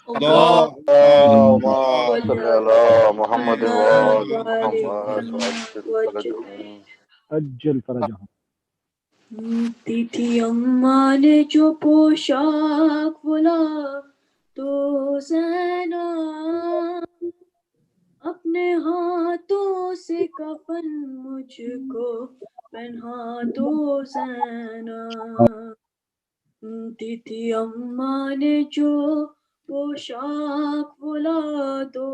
اللهم اللهم صل صل على على محمد محمد وآل وآل محمد محمد وعجل فرجهم. عجل فرجهم. دی تھی اماں نے جو پوشاک بولا تو زینب اپنے ہاتھوں سے کفن مجھ کو پہنا دو زینب دی تھی اماں نے جو پوشاک بولا تو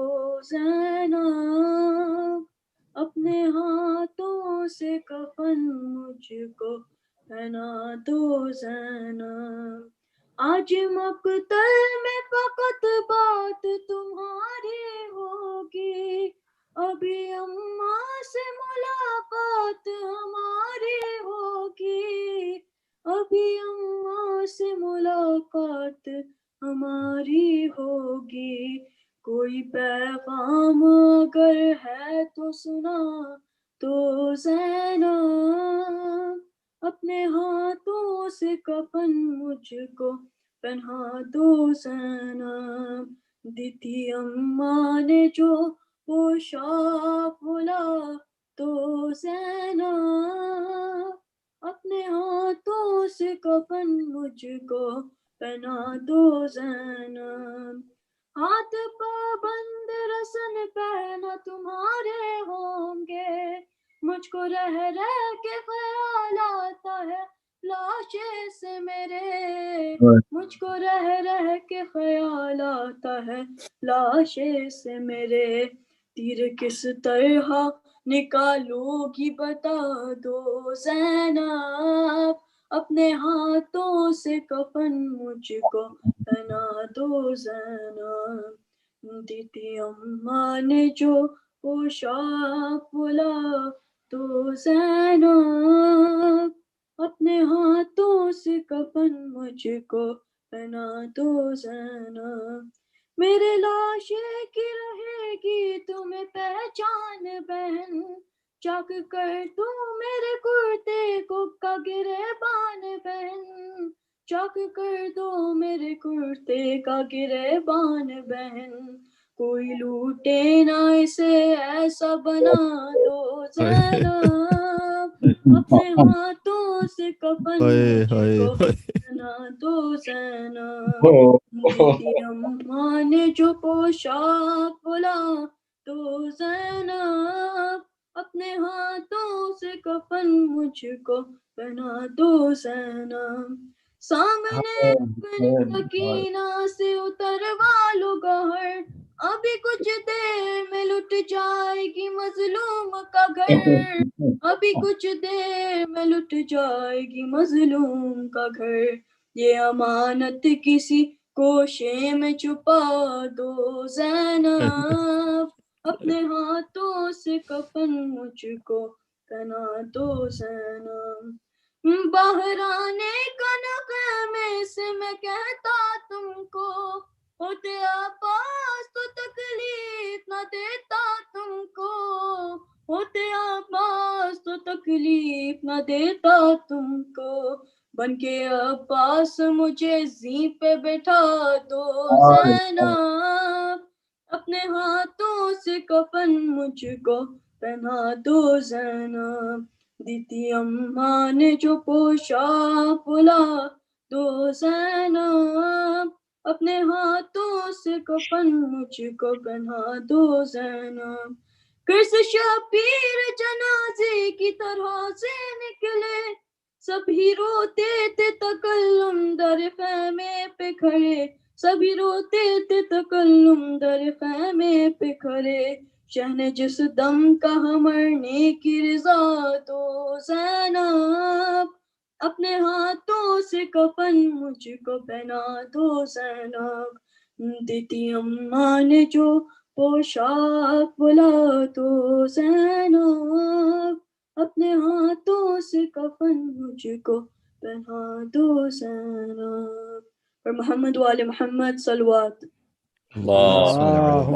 زینب اپنے ہاتھوں سے کفن مجھ کو پہنا دو زینب آج مقتل میں فقط بات تمہاری ہوگی ابھی اماں سے ملاقات ہماری ہوگی ابھی اماں سے ملاقات ہماری ہوگی کوئی پیغام اگر ہے تو سنا تو زینب اپنے ہاتھوں سے کفن مجھ کو پہنا دو زینب دی تھی اماں نے جو پوشاک بولا تو زینب اپنے ہاتھوں سے کفن مجھ کو پہنا دو زینب ہاتھ پابند رسن پہنا تمہارے ہوں گے مجھ کو رہ کے خیال آتا ہے لاشے سے میرے مجھ کو رہ کے خیال آتا ہے لاشے سے میرے تیر کس طرح نکالو گی بتا دو زینب اپنے ہاتھوں سے کفن مجھ کو پہنا دو زینب دی تھی اماں نے جو پوشاک بولا تو زینب اپنے ہاتھوں سے کفن مجھ کو پہنا دو زینب میرے لاشے کی رہے گی تمہیں پہچان بہن چاک کر تو میرے کرتے کو کا گریبان بہن چاک کر دو میرے کرتے کا گریبان بہن کوئی لوٹے نہ اسے ایسا بنا دو زینب اپنے ہاتھوں سے کفن مجھ کو پہنا دو زینب دی تھی اماں نے جو پوشاک بولا تو زینب اپنے ہاتھوں سے کفن مجھ کو پہنا دو زینب سامنے اپنی سکینہ سے اتروا لو گہر ابھی کچھ دیر میں لٹ جائے گی مظلوم کا گھر ابھی کچھ دیر میں لٹ جائے گی مظلوم کا گھر یہ امانت کسی کوشے میں چھپا دو زینب اپنے ہاتھوں سے کفن مجھ کو پہنا دو زینب باہر آنے کا نغمے سے میں کہتا تم کو ہوتے آپاس تو تکلیف نہ دیتا تم کو ہوتے آپاس تو تکلیف نہ دیتا تم کو بن کے عباس مجھے زین پہ بٹھا دو زینب اپنے ہاتھوں سے کفن مجھ کو پہنا دو زینب دی تھی اماں نے جو پوشاک بولا تو زینب اپنے ہاتھوں سے کفن مجھ کو پہنا دو زینب کرس شبیر جنازے کی طرح سے نکلے سبھی روتے تھے تکلم در خیمے پہ کھڑے سبھی روتے تھے تکلم در خیمے پہ کھڑے شہن جس دم کا مرنے کی رضا تو زینب اپنے ہاتھوں سے کفن مجھ کو پہنا دو زینب دی تھی اماں نے جو پوشاک بولا تو زینب اپنے ہاتھوں سے کفن مجھ کو پہنا دو زینب اور محمد وآل محمد صلوات اللهم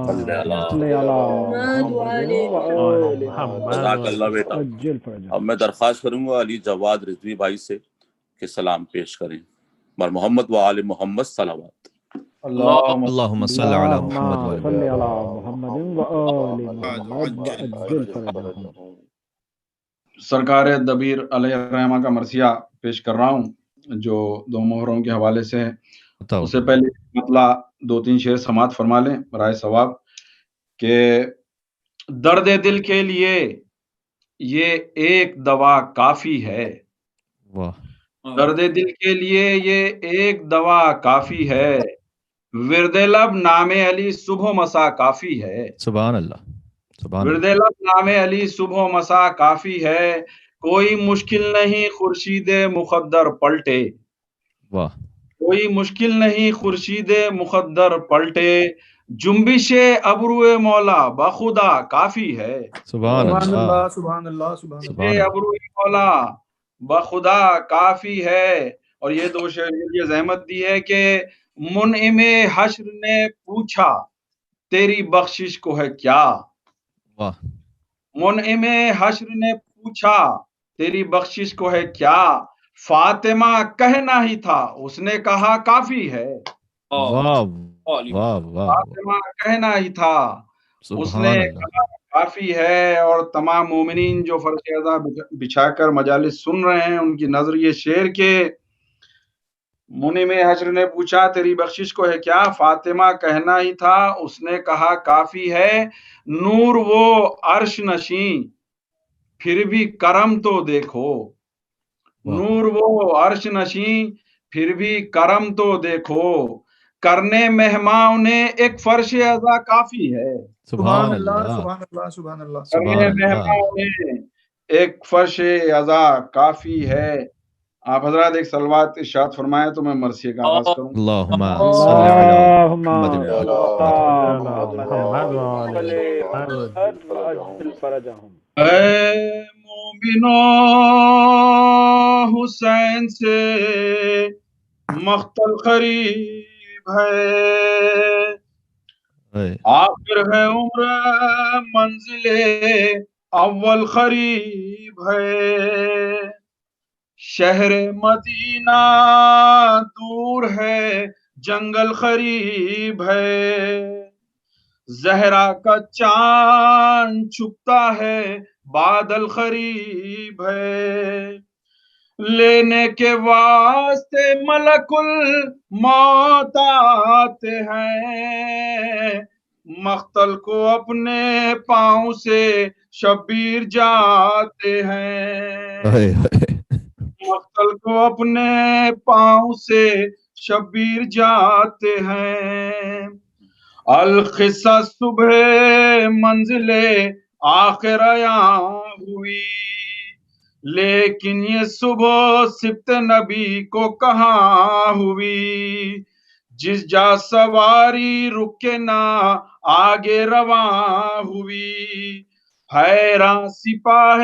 صل علی صل على محمد وآل محمد محمد جزاک اللہ بیٹا. عجل فرجهم. اب میں درخواست کروں گا علی جواد رضوی بھائی سے کہ سلام پیش کریں. بر محمد و آل محمد صلوات. اللهم صل على اللهم محمد وعلى صل على محمد وآل محمد وعجل فرجهم. سرکار دبیر علیہ الرحمہ کا مرثیہ پیش کر رہا ہوں جو 2 محرم کے حوالے سے ہے. بتاؤ. اس سے پہلے مطلع 2-3 شعر سماعت فرما لیں برائے ثواب کہ درد دل کے لیے یہ ایک دوا کافی ہے. واہ. درد دل کے لیے یہ ایک دوا کافی ہے. ورد لب نام علی صبح و مسا کافی ہے. سبحان اللہ. سبحان ورد اللہ. لب نام علی صبح و مسا کافی ہے. کوئی مشکل نہیں خورشید مقدر پلٹے. واہ. کوئی مشکل نہیں خورشید مقدر پلٹے. جنبش ابرو مولا بخدا کافی ہے. سبحان اللہ. سبحان اللہ سبحان اللہ. سبحان اللہ. ابرو مولا بخدا کافی ہے. اور یہ 2 شعر یہ زحمت دی ہے کہ منعم حشر نے پوچھا تیری بخشش کو ہے کیا. واہ. منعم حشر نے پوچھا تیری بخشش کو ہے کیا. فاطمہ کہنا ہی تھا اس نے کہا کافی ہے. واہ واہ واہ. فاطمہ کہنا ہی تھا اس نے سبحان اللہ. کہا کافی ہے. اور تمام مومنین جو فرش اعضا بچھا کر مجالس سن رہے ہیں ان کی نظر یہ شعر کے منعم حشر نے پوچھا تیری بخشش کو ہے کیا. فاطمہ کہنا ہی تھا اس نے کہا کافی ہے. نور وہ عرش نشیں پھر بھی کرم تو دیکھو. نور وہ عرش نشیں پھر بھی کرم تو دیکھو. کرنے مہمان نے ایک فرش اعضا کافی ہے. سبحان اللہ. سبحان اللہ سبحان اللہ. کرنے مہمان نے ایک فرش اعضا کافی ہے. آپ حضرات ایک صلوات ارشاد فرمائیں تو میں مرثیے کا آغاز کروں. اللہم صل علی اللهم محمد عجل فرجهم. اے مومنو حسین سے مقتل قریب ہے. آخر ہے عمر منزل اول قریب ہے. شہر مدینہ دور ہے جنگل قریب ہے. زہرا کا چاند چھپتا ہے بادل قریب ہے. لینے کے واسطے ملک الموت آتے ہیں. مقتل کو اپنے پاؤں سے شبیر جاتے ہیں. مقتل کو اپنے پاؤں سے شبیر جاتے ہیں. القصہ صبح منزل آخر عیاں ہوئی. لیکن یہ صبح سبت نبی کو کہاں ہوئی. جس جا سواری رکے نہ آگے رواں ہوئی. حیران سپاہ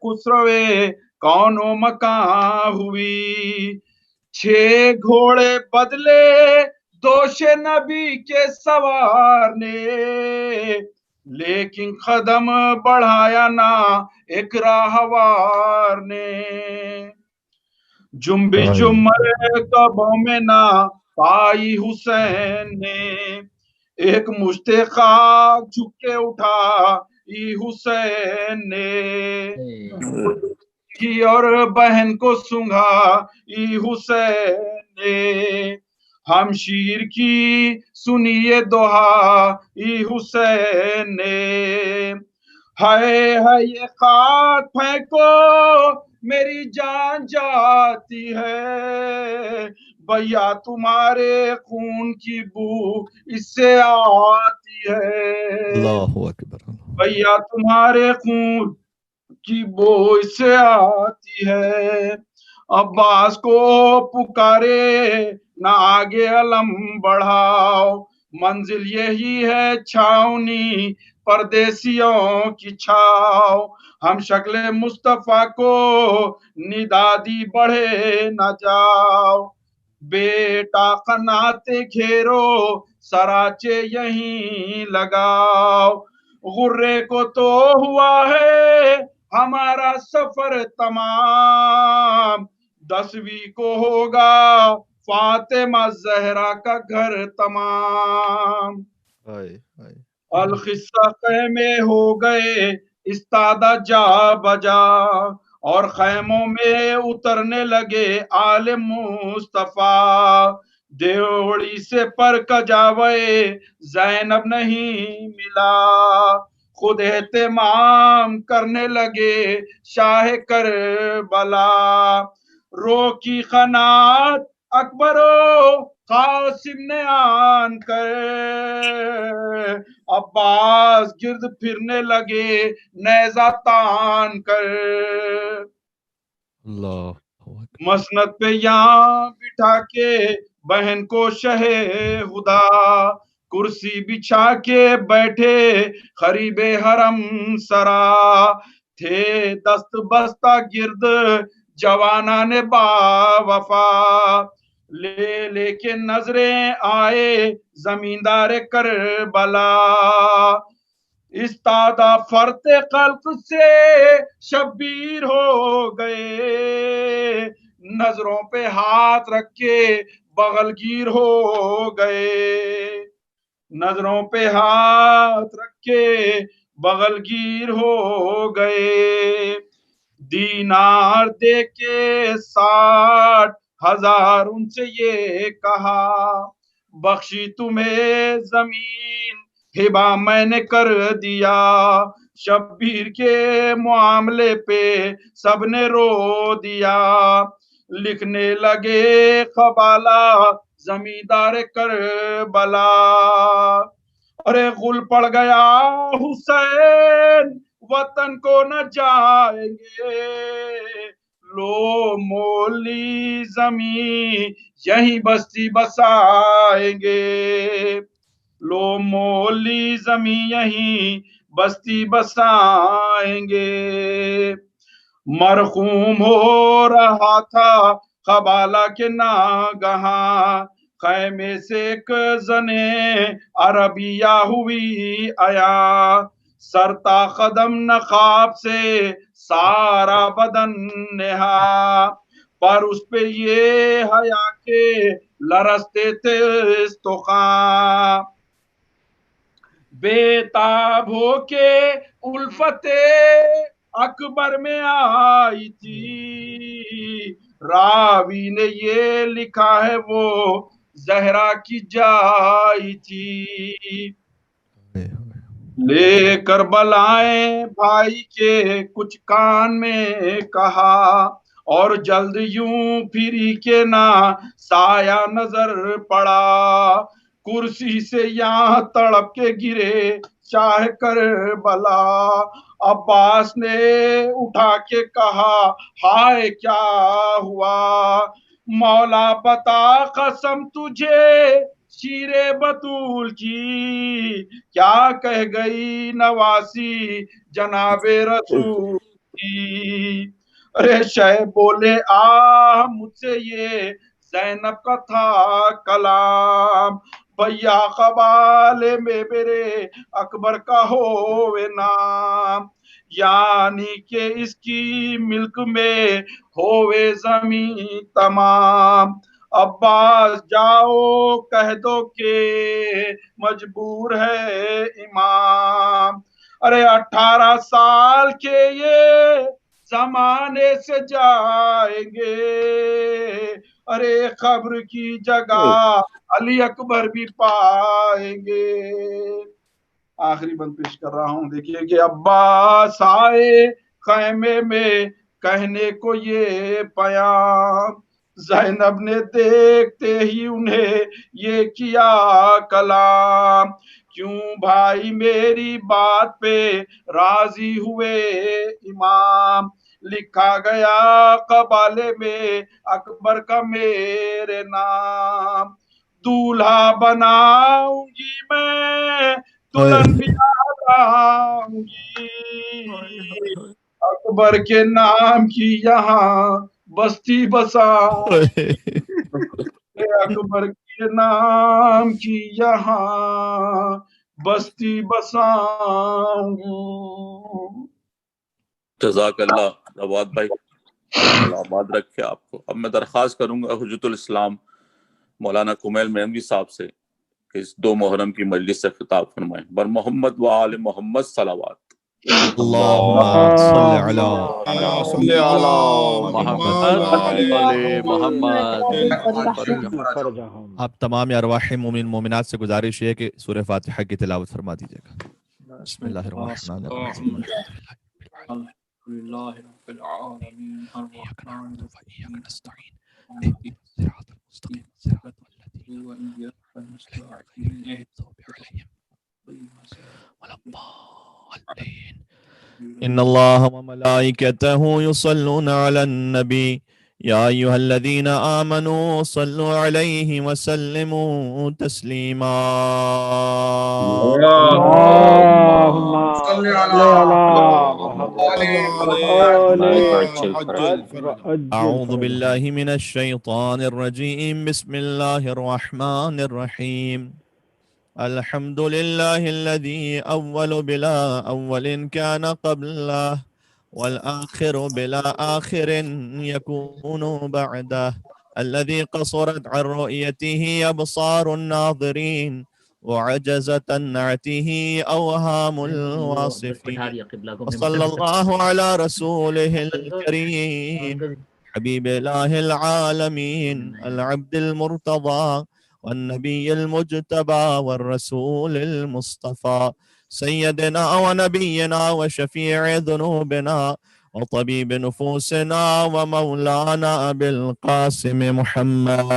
خسروے کون و مکاں ہوئی. 6 گھوڑے بدلے دوش نبی کے سوار نے. لیکن قدم بڑھایا نہ ایک راہوار نے. جنبش جو مرکبوں میں نہ پائی حسین نے. ایک مشت خاک جھک کے اٹھا حسین نے. اور بہن کو سنگھا حسین نے. ہمشیر کی سنیے دعا حسین نے. ہائے خاک پھینکو میری جان جاتی ہے. بھیا تمہارے خون کی بو اس سے آتی ہے. اللہ اکبر. بھیا تمہارے خون کی بو اس سے آتی ہے. عباس کو پکارے نہ آگے علم بڑھاؤ. منزل یہی ہے چھاؤنی پردیسیوں کی چھاؤ. ہم شکل مصطفیٰ کو ندادی بڑھے نہ جاؤ. بیٹا قناتے گھیرو سراچے یہیں لگاؤ. غرے کو تو ہوا ہے ہمارا سفر تمام. 10ویں کو ہوگا فاطمہ زہرا کا گھر تمام، القصہ خیمے ہو گئے استادہ جا بجا، اور خیموں میں اترنے لگے آل مصطفیٰ، دیوڑی سے پر کجاوے زینب نہیں ملا، خود اہتمام کرنے لگے شاہ کربلا، رو کی قنات اکبر و قاسم نے آن کر، عباس گرد پھرنے لگے نیزہ تان کر، اللہ مسند پہ یہاں بٹھا کے بہن کو شہ خدا، کرسی بچھا کے بیٹھے قریب حرم سرا، تھے دست بستہ گرد جوانان با وفا، لے کے نظریں آئے زمیندار کربلا، استادہ فرت خلق سے شبیر ہو گئے، نظروں پہ ہاتھ رکھ کے بغل گیر ہو گئے، نظروں پہ ہاتھ رکھ کے بغل گیر ہو گئے، دینار دے کے 60,000 ان سے یہ کہا، بخشی تمہیں زمین ہبا میں نے کر دیا، شبیر کے معاملے پہ سب نے رو دیا، لکھنے لگے قبالہ زمیندار کربلا، ارے غل پڑ گیا حسین وطن کو نہ جائیں گے، لو مولی زمین یہیں بستی بسائیں گے، لو مولی زمین یہیں بستی بسائیں گے، مرحوم ہو رہا تھا قبالہ کے ناگہاں، خیمے سے ایک زنے عربیہ ہوئی آیا، سرتا قدم نقاب سے سارا بدن نہا، پر اس پہ یہ حیا کے لرزتے تھے استخوان، بے تاب ہو کے الفت اکبر میں آئی تھی، راوی نے یہ لکھا ہے وہ زہرا کی جائی تھی، لے کر بلائیں بھائی کے کچھ کان میں کہا، اور جلد یوں پھری کے نہ سایہ نظر پڑا، کرسی سے یہاں تڑپ کے گرے شاہ کربلا، عباس نے اٹھا کے کہا ہائے کیا ہوا، مولا بتا قسم تجھے شیر بطول کی، کیا کہہ گئی نواسی جناب رسول کی، ارے شہ بولے مجھ سے یہ زینب کا تھا کلام، بھیا قبالے میں میرے اکبر کا ہووے نام، یعنی کہ اس کی ملک میں ہووے زمین تمام، عباس جاؤ کہہ دو کہ مجبور ہے امام، ارے 18 سال کے یہ زمانے سے جائیں گے، ارے قبر کی جگہ علی اکبر بھی پائیں گے، آخری بند پیش کر رہا ہوں، دیکھیے کہ عباس آئے خیمے میں کہنے کو یہ پیام، زینب نے دیکھتے ہی انہیں یہ کیا کلام، کیوں بھائی میری بات پہ راضی ہوئے امام، لکھا گیا قبالے میں اکبر کا میرے نام، دولہا بناؤں گی میں دلہن بھی لاؤں گی، اکبر کے نام کی یہاں بستی بساؤں، اکبر کے نام کی یہاں بستی بساؤں، جزاک اللہ جواد بھائی، اللہ آباد رکھے آپ کو۔ اب میں درخواست کروں گا حجت الاسلام مولانا کمیل مہموی صاحب سے کہ اس 2 محرم کی مجلس سے خطاب فرمائیں. بر محمد و آل محمد صلوات. اللهم صل على صل على محمد فرجهم. آپ تمام ارواح مومن مومنات سے گزارش ہے کہ سورہ فاتحہ کی تلاوت فرما دیجیے گا. بسم اللہ الرحمن الرحیم. لله رب العالمين إياك نعبد وإياك نستعين الرحمن اهدنا الصراط المستقيم صراط الذين وإياك غير نستعين المغضوب عليهم ولا الضالين. إن الله وملائكته يصلون على النبي يا أيها الذين آمنوا صلوا عليه وسلموا تسليما. اللهم صل على محمد أعوذ بالله من الشيطان الرجيم. بسم الله الرحمن الرحيم. الحمد لله الذي أول بلا أول كان قبله والآخر بلا آخر يكون بعده الذي قصرت عن رؤيته أبصار الناظرين وعجزت عن نعته أوهام الواصفين. وصلى الله على رسوله الكريم حبيب الله العالمين العبد المرتضى والنبي المجتبى والرسول المصطفى سيدنا ونبينا وشفيع ذنوبنا وطبيب نفوسنا ومولانا أبي القاسم محمد.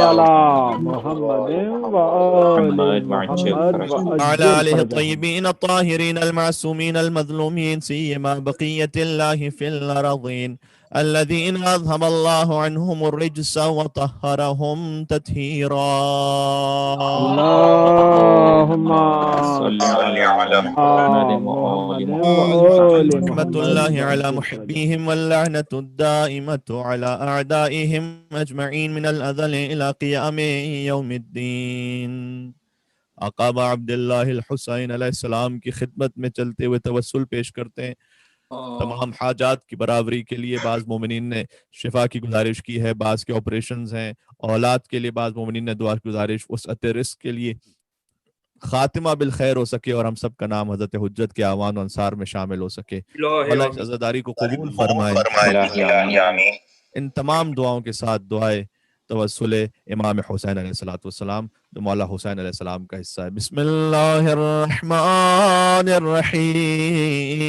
على محمد وآل محمد وعلى آله الطيبين الطاهرين المعصومين المظلومين سيما بقية الله في الأرضين الذين أذهب الله عنهم الرجس وطهرهم تطهيرا. اللهم صل على محمد رحمة الله على محبيهم واللعنة الدائمة على أعدائهم أجمعين من الأذل إلى قيام يوم الدين. آقا عبداللہ الحسین علیہ السلام کی خدمت میں چلتے ہوئے توسل پیش کرتے ہیں. تمام حاجات کی برابری کے لیے بعض مومنین نے شفا کی گزارش کی ہے، بعض کے آپریشنز ہیں، اولاد کے لیے بعض مومنین نے دعا کی گزارش، وسعت رزق کے لیے خاتمہ بالخیر ہو سکے اور ہم سب کا نام حضرت حجت کے اعوان و انصار میں شامل ہو سکے. اللہ اس عزاداری کو قبول فرمائے. ان تمام دعاؤں کے ساتھ دعائے توسل امام حسین علیہ السلام جو مولا حسین علیہ السلام کا حصہ ہے. بسم اللہ الرحمن الرحیم.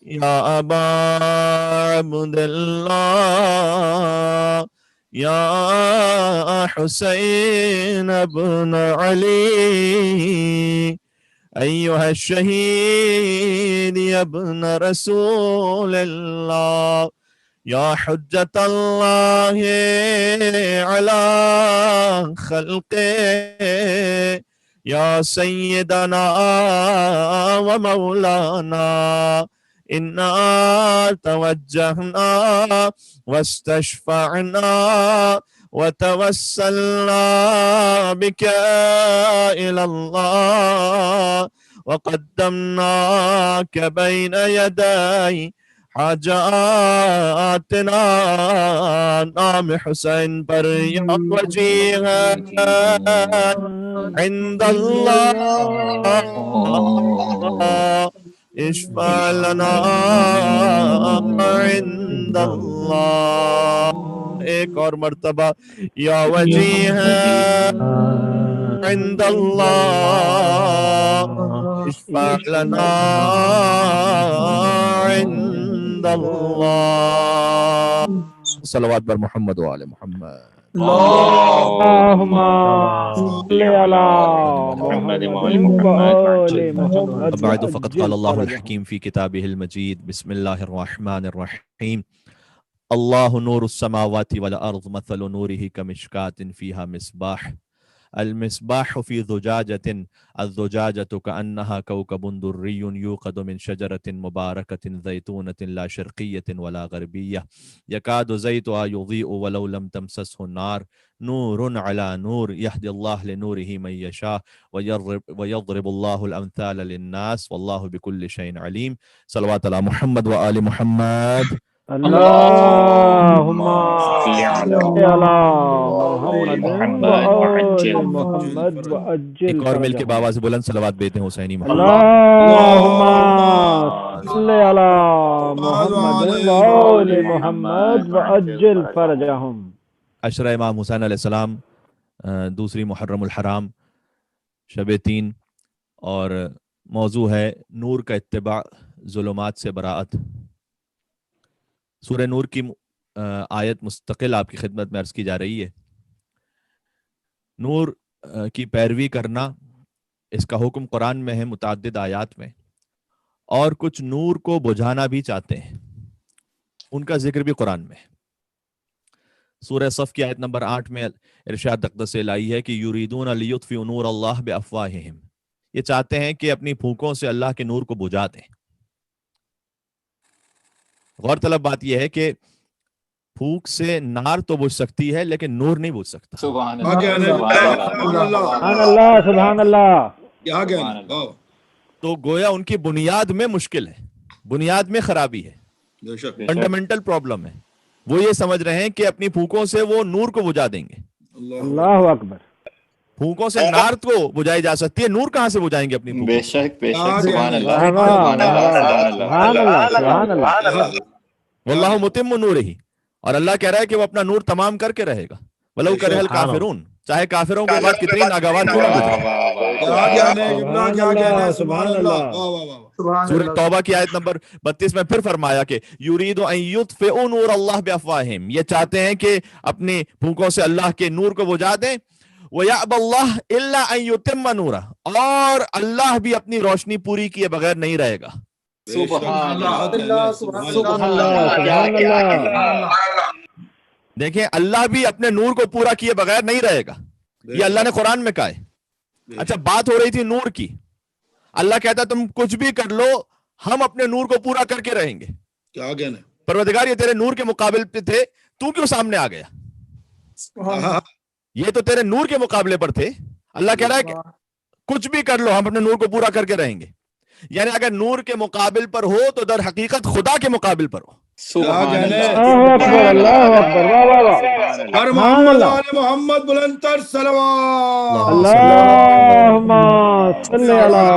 یا ابا عبداللہ یا حسین ابن علی ایہا الشہید ابن رسول اللہ یا حجت اللہ علی خلقہ یا سیدنا و مولانا انا توجہنا واستشفعنا وتوسلنا بك إلى الله وقدمناك بين يدي حاجاتنا. نام حسین پر یا وجیہ عند اللہ اشفع لنا عند اللہ. ایک اور مرتبہ یا وجیہ عند اللہ اشفع لنا عند اللہ. صلوات بر محمد و آل محمد. اللهم صل على محمد وآل محمد. بعد فقد قال الله الحكيم في كتابه المجيد. بسم الله الرحمن الرحيم. الله نور السماوات والأرض مثل نوره كمشكاة فيها مصباح المصباح فی زجاجۃ الزجاجۃ کأنها کوکب دری یوقد من شجرۃ مبارکۃ زیتونۃ لا شرقیۃ ولا غربیہ یکاد زیتها یضیء ولو لم تمسسه النار نور علی نور یهدی اللہ لنورہ من یشاء ویضرب اللہ الامثال للناس واللہ بکل شیء علیم. صلوات علی محمد و آل محمد. اللهم صل على محمد وآل محمد وعجل ایک اور مل کے فرجهم. بابا سے بلند صلوات بیتے ہیں حسینی محمد. اللهم صل على محمد وآل محمد وعجل فرجهم. عشرہ امام حسین علیہ السلام، دوسری محرم الحرام، شب 3، اور موضوع ہے نور کا اتباع، ظلمات سے براءت. سورہ نور کی آیت مستقل آپ کی خدمت میں عرض کی جا رہی ہے. نور کی پیروی کرنا، اس کا حکم قرآن میں ہے متعدد آیات میں، اور کچھ نور کو بجھانا بھی چاہتے ہیں، ان کا ذکر بھی قرآن میں ہے. سورہ صف کی آیت نمبر 8 میں ارشاد اقدس الہی ہے کہ یریدون لیطفئوا نور اللہ بافواہہم، یہ چاہتے ہیں کہ اپنی پھونکوں سے اللہ کے نور کو بجھا دیں. غور طلب بات یہ ہے کہ پھونک سے نار تو بجھ سکتی ہے لیکن نور نہیں بجھ سکتا. سبحان سبحان اللہ سبحان اللہ. کیا کہنا. تو گویا ان کی بنیاد میں مشکل ہے، بنیاد میں خرابی ہے، بے شک. فنڈامنٹل پرابلم ہے. وہ یہ سمجھ رہے ہیں کہ اپنی پھونکوں سے وہ نور کو بجھا دیں گے. اللہ اکبر. پھونکوں سے نار کو بجھائی جا سکتی ہے، نور کہاں سے بجھائیں گے اپنی پھونکوں؟ بے شک بے شک. سبحان اللہ سبحان سبحان اللہ اللہ سبحان اللہ. سبحان اللہ سبحان اللہ. واللہ متم نورہ، اور اللہ کہہ رہا ہے کہ وہ اپنا نور تمام کر کے رہے گا. ولو کرہ الکافرون، چاہے کافروں کے بعد کتنی ناگوار کیوں نہ گزرے. سبحان اللہ. سورہ توبہ کی آیت نمبر 32 میں پھر فرمایا کہ یرید ان یطفئوا نور اللہ بافواہہم، یہ چاہتے ہیں کہ اپنی پھونکوں سے اللہ کے نور کو بجھا دیں. وَيَأْبَى اللَّهُ إِلَّا أَن يُتِمَّ نُورَهُ، اور اللہ بھی اپنی روشنی پوری کیے بغیر نہیں رہے گا. سبحان اللہ سبحان اللہ. دیکھیں، اللہ بھی اپنے نور کو پورا کیے بغیر نہیں رہے گا، یہ اللہ نے قرآن میں کہا ہے. اچھا، بات ہو رہی تھی نور کی. اللہ کہتا تم کچھ بھی کر لو، ہم اپنے نور کو پورا کر کے رہیں گے. کیا کہنا. پروردگار یہ تیرے نور کے مقابل پہ تھے، تو کیوں سامنے آ گیا؟ یہ تو تیرے نور کے مقابلے پر تھے. اللہ کہہ رہا ہے کہ کچھ بھی کر لو، ہم اپنے نور کو پورا کر کے رہیں گے. یعنی اگر نور کے مقابل پر ہو تو در حقیقت خدا کے مقابل پر ہو. سبحان اللہ. اللہ اکبر اللہ اکبر. واہ واہ واہ. ہر محمد آل محمد بلند تر صلوات. اللہم صل علی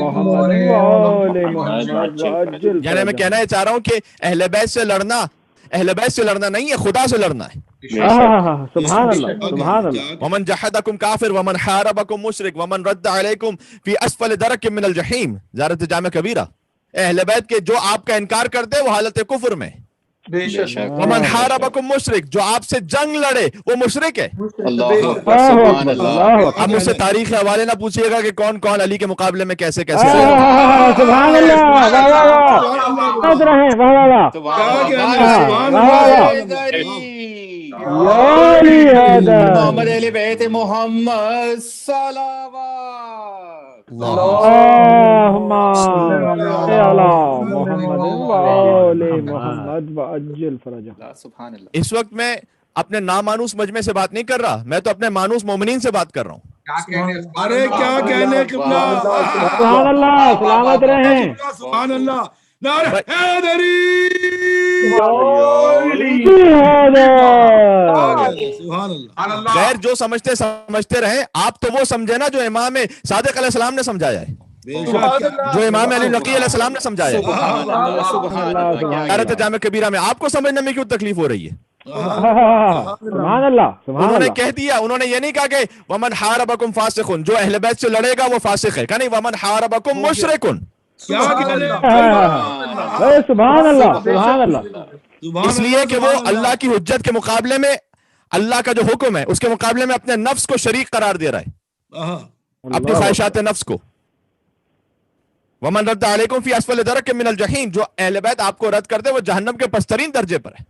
محمد وآل محمد وعجل. یعنی میں کہنا یہ چاہ رہا ہوں کہ اہل بیت سے لڑنا، اہل بیت سے لڑنا نہیں ہے، خدا سے لڑنا ہے. سبحان اللہ سبحان اللہ. ومن جحدکم کافر ومن حاربکم مشرک ومن رد علیکم فی اسفل درک من الجحیم، زیارت جامع کبیرہ. اہل بیت کے جو آپ کا انکار کرتے وہ حالت کفر میں. ومن حاربکم مشرک، جو آپ سے جنگ لڑے وہ مشرک ہے. اللہ اکبر. سبحان اللہ. اب مجھ سے تاریخ حوالے نہ پوچھئے گا کہ کون کون علی کے مقابلے میں کیسے کیسے. سبحان اللہ. واہ واہ واہ. سمجھ رہے ہیں. واہ واہ واہ. کیا کہنا. سبحان محمد علی بیت محمد صلوات. اللہم صل علی محمد وآل محمد وعجل فرجهم. سبحان اللہ. اس وقت میں اپنے نامانوس مجمع سے بات نہیں کر رہا، میں تو اپنے مانوس مومنین سے بات کر رہا ہوں. ارے کیا کہنے. سبحان اللہ. سلامت رہیں. سبحان اللہ. نعرہ حیدری. سبحان اللہ. خیر، جو سمجھتے رہیں. آپ تو وہ سمجھے نا جو امام صادق علیہ السلام نے سمجھایا ہے، جو امام علی نقی علیہ السلام نے سمجھایا ہے. سبحان اللہ. سبحان اللہ. زیارت جامع کبیرہ میں آپ کو سمجھنے میں کیوں تکلیف ہو رہی ہے؟ سبحان اللہ سبحان انہوں نے اللہ. کہہ دیا، انہوں نے یہ نہیں کہا کہ ومن حاربکم فاسقن، جو اہل بیت سے لڑے گا وہ فاسق ہے. کہا نہیں، ومن حاربکم مشرکن. سبحان اللہ سبحان اللہ. اس لیے کہ وہ اللہ کی حجت کے مقابلے میں، اللہ کا جو حکم ہے اس کے مقابلے میں اپنے نفس کو شریک قرار دے رہا ہے، اپنی خواہشات نفس کو. ومن رد علیکم فی اسفل درک من الجحیم، جو اہل بیت آپ کو رد کر دے وہ جہنم کے پسترین درجے پر ہے.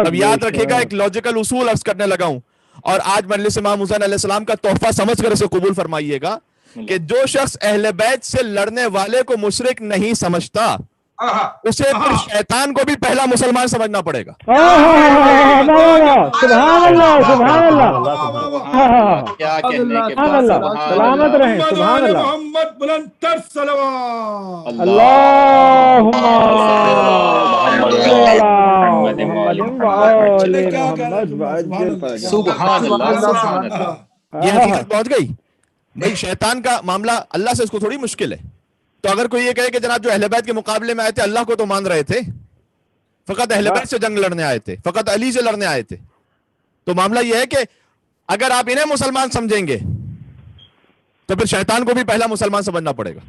اب یاد رکھے گا، ایک لاجیکل اصول عرض کرنے لگا ہوں. اور آج مجلس امام حسین علیہ السلام کا تحفہ سمجھ کر اسے قبول فرمائیے گا کہ جو شخص اہل بیت سے لڑنے والے کو مشرک نہیں سمجھتا اسے پھر شیطان کو بھی پہلا مسلمان سمجھنا پڑے گا. سبحان اللہ سبحان اللہ کیا کہنے کے سبحان اللہ سلامت رہیں سبحان اللہ محمد بلند تر صلوات. اللہم سبحان اللہ سبحان اللہ. یہ حقیقت پہنچ گئی بھائی. شیطان کا معاملہ اللہ سے اس کو تھوڑی مشکل ہے. تو اگر کوئی یہ کہے کہ جناب جو اہل بیت کے مقابلے میں آئے تھے اللہ کو تو مان رہے تھے, فقط اہل بیت سے جنگ لڑنے آئے تھے, فقط علی سے لڑنے آئے تھے, تو معاملہ یہ ہے کہ اگر آپ انہیں مسلمان سمجھیں گے تو پھر شیطان کو بھی پہلا مسلمان سمجھنا پڑے گا.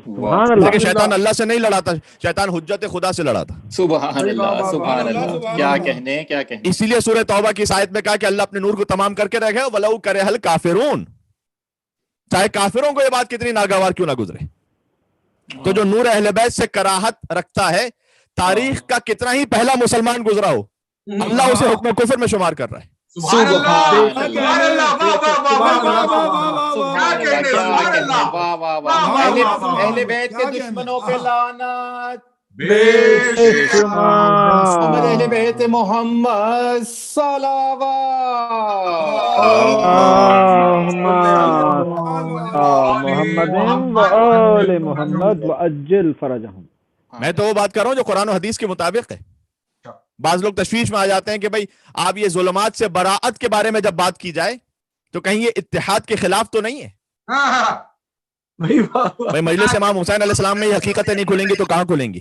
سبحان اللہ. لیکن شیطان اللہ سے نہیں لڑا تھا, شیطان حجت خدا سے لڑا تھا. سبحان اللہ سبحان اللہ. کیا کہنے کیا کہنے. اسی لیے سورہ توبہ کی اس آیت میں کہا کہ اللہ اپنے نور کو تمام کر کے رہ گئے وَلَوْ كَرِهَ الْكَافِرُونَ, چاہے کافروں کو یہ بات کتنی ناگوار کیوں نہ گزرے. تو جو نور اہل بیت سے کراہت رکھتا ہے, تاریخ کا کتنا ہی پہلا مسلمان گزرا ہو, اللہ اسے حکم کفر میں شمار کر رہا ہے. اہل بیت کے دشمنوں پہ لعنت. اہل بیت محمد صلوات. محمد وآل محمد وعجل فرجہم. میں تو وہ بات کر رہا ہوں جو قرآن و حدیث کے مطابق ہے. بعض لوگ تشویش میں آ جاتے ہیں کہ بھئی آپ یہ ظلمات سے براعت کے بارے میں جب بات کی جائے تو کہیں یہ اتحاد کے خلاف تو نہیں ہے. بھئی مجلس امام حسین علیہ السلام میں یہ حقیقتیں نہیں کھلیں گی تو کہاں کھلیں گی؟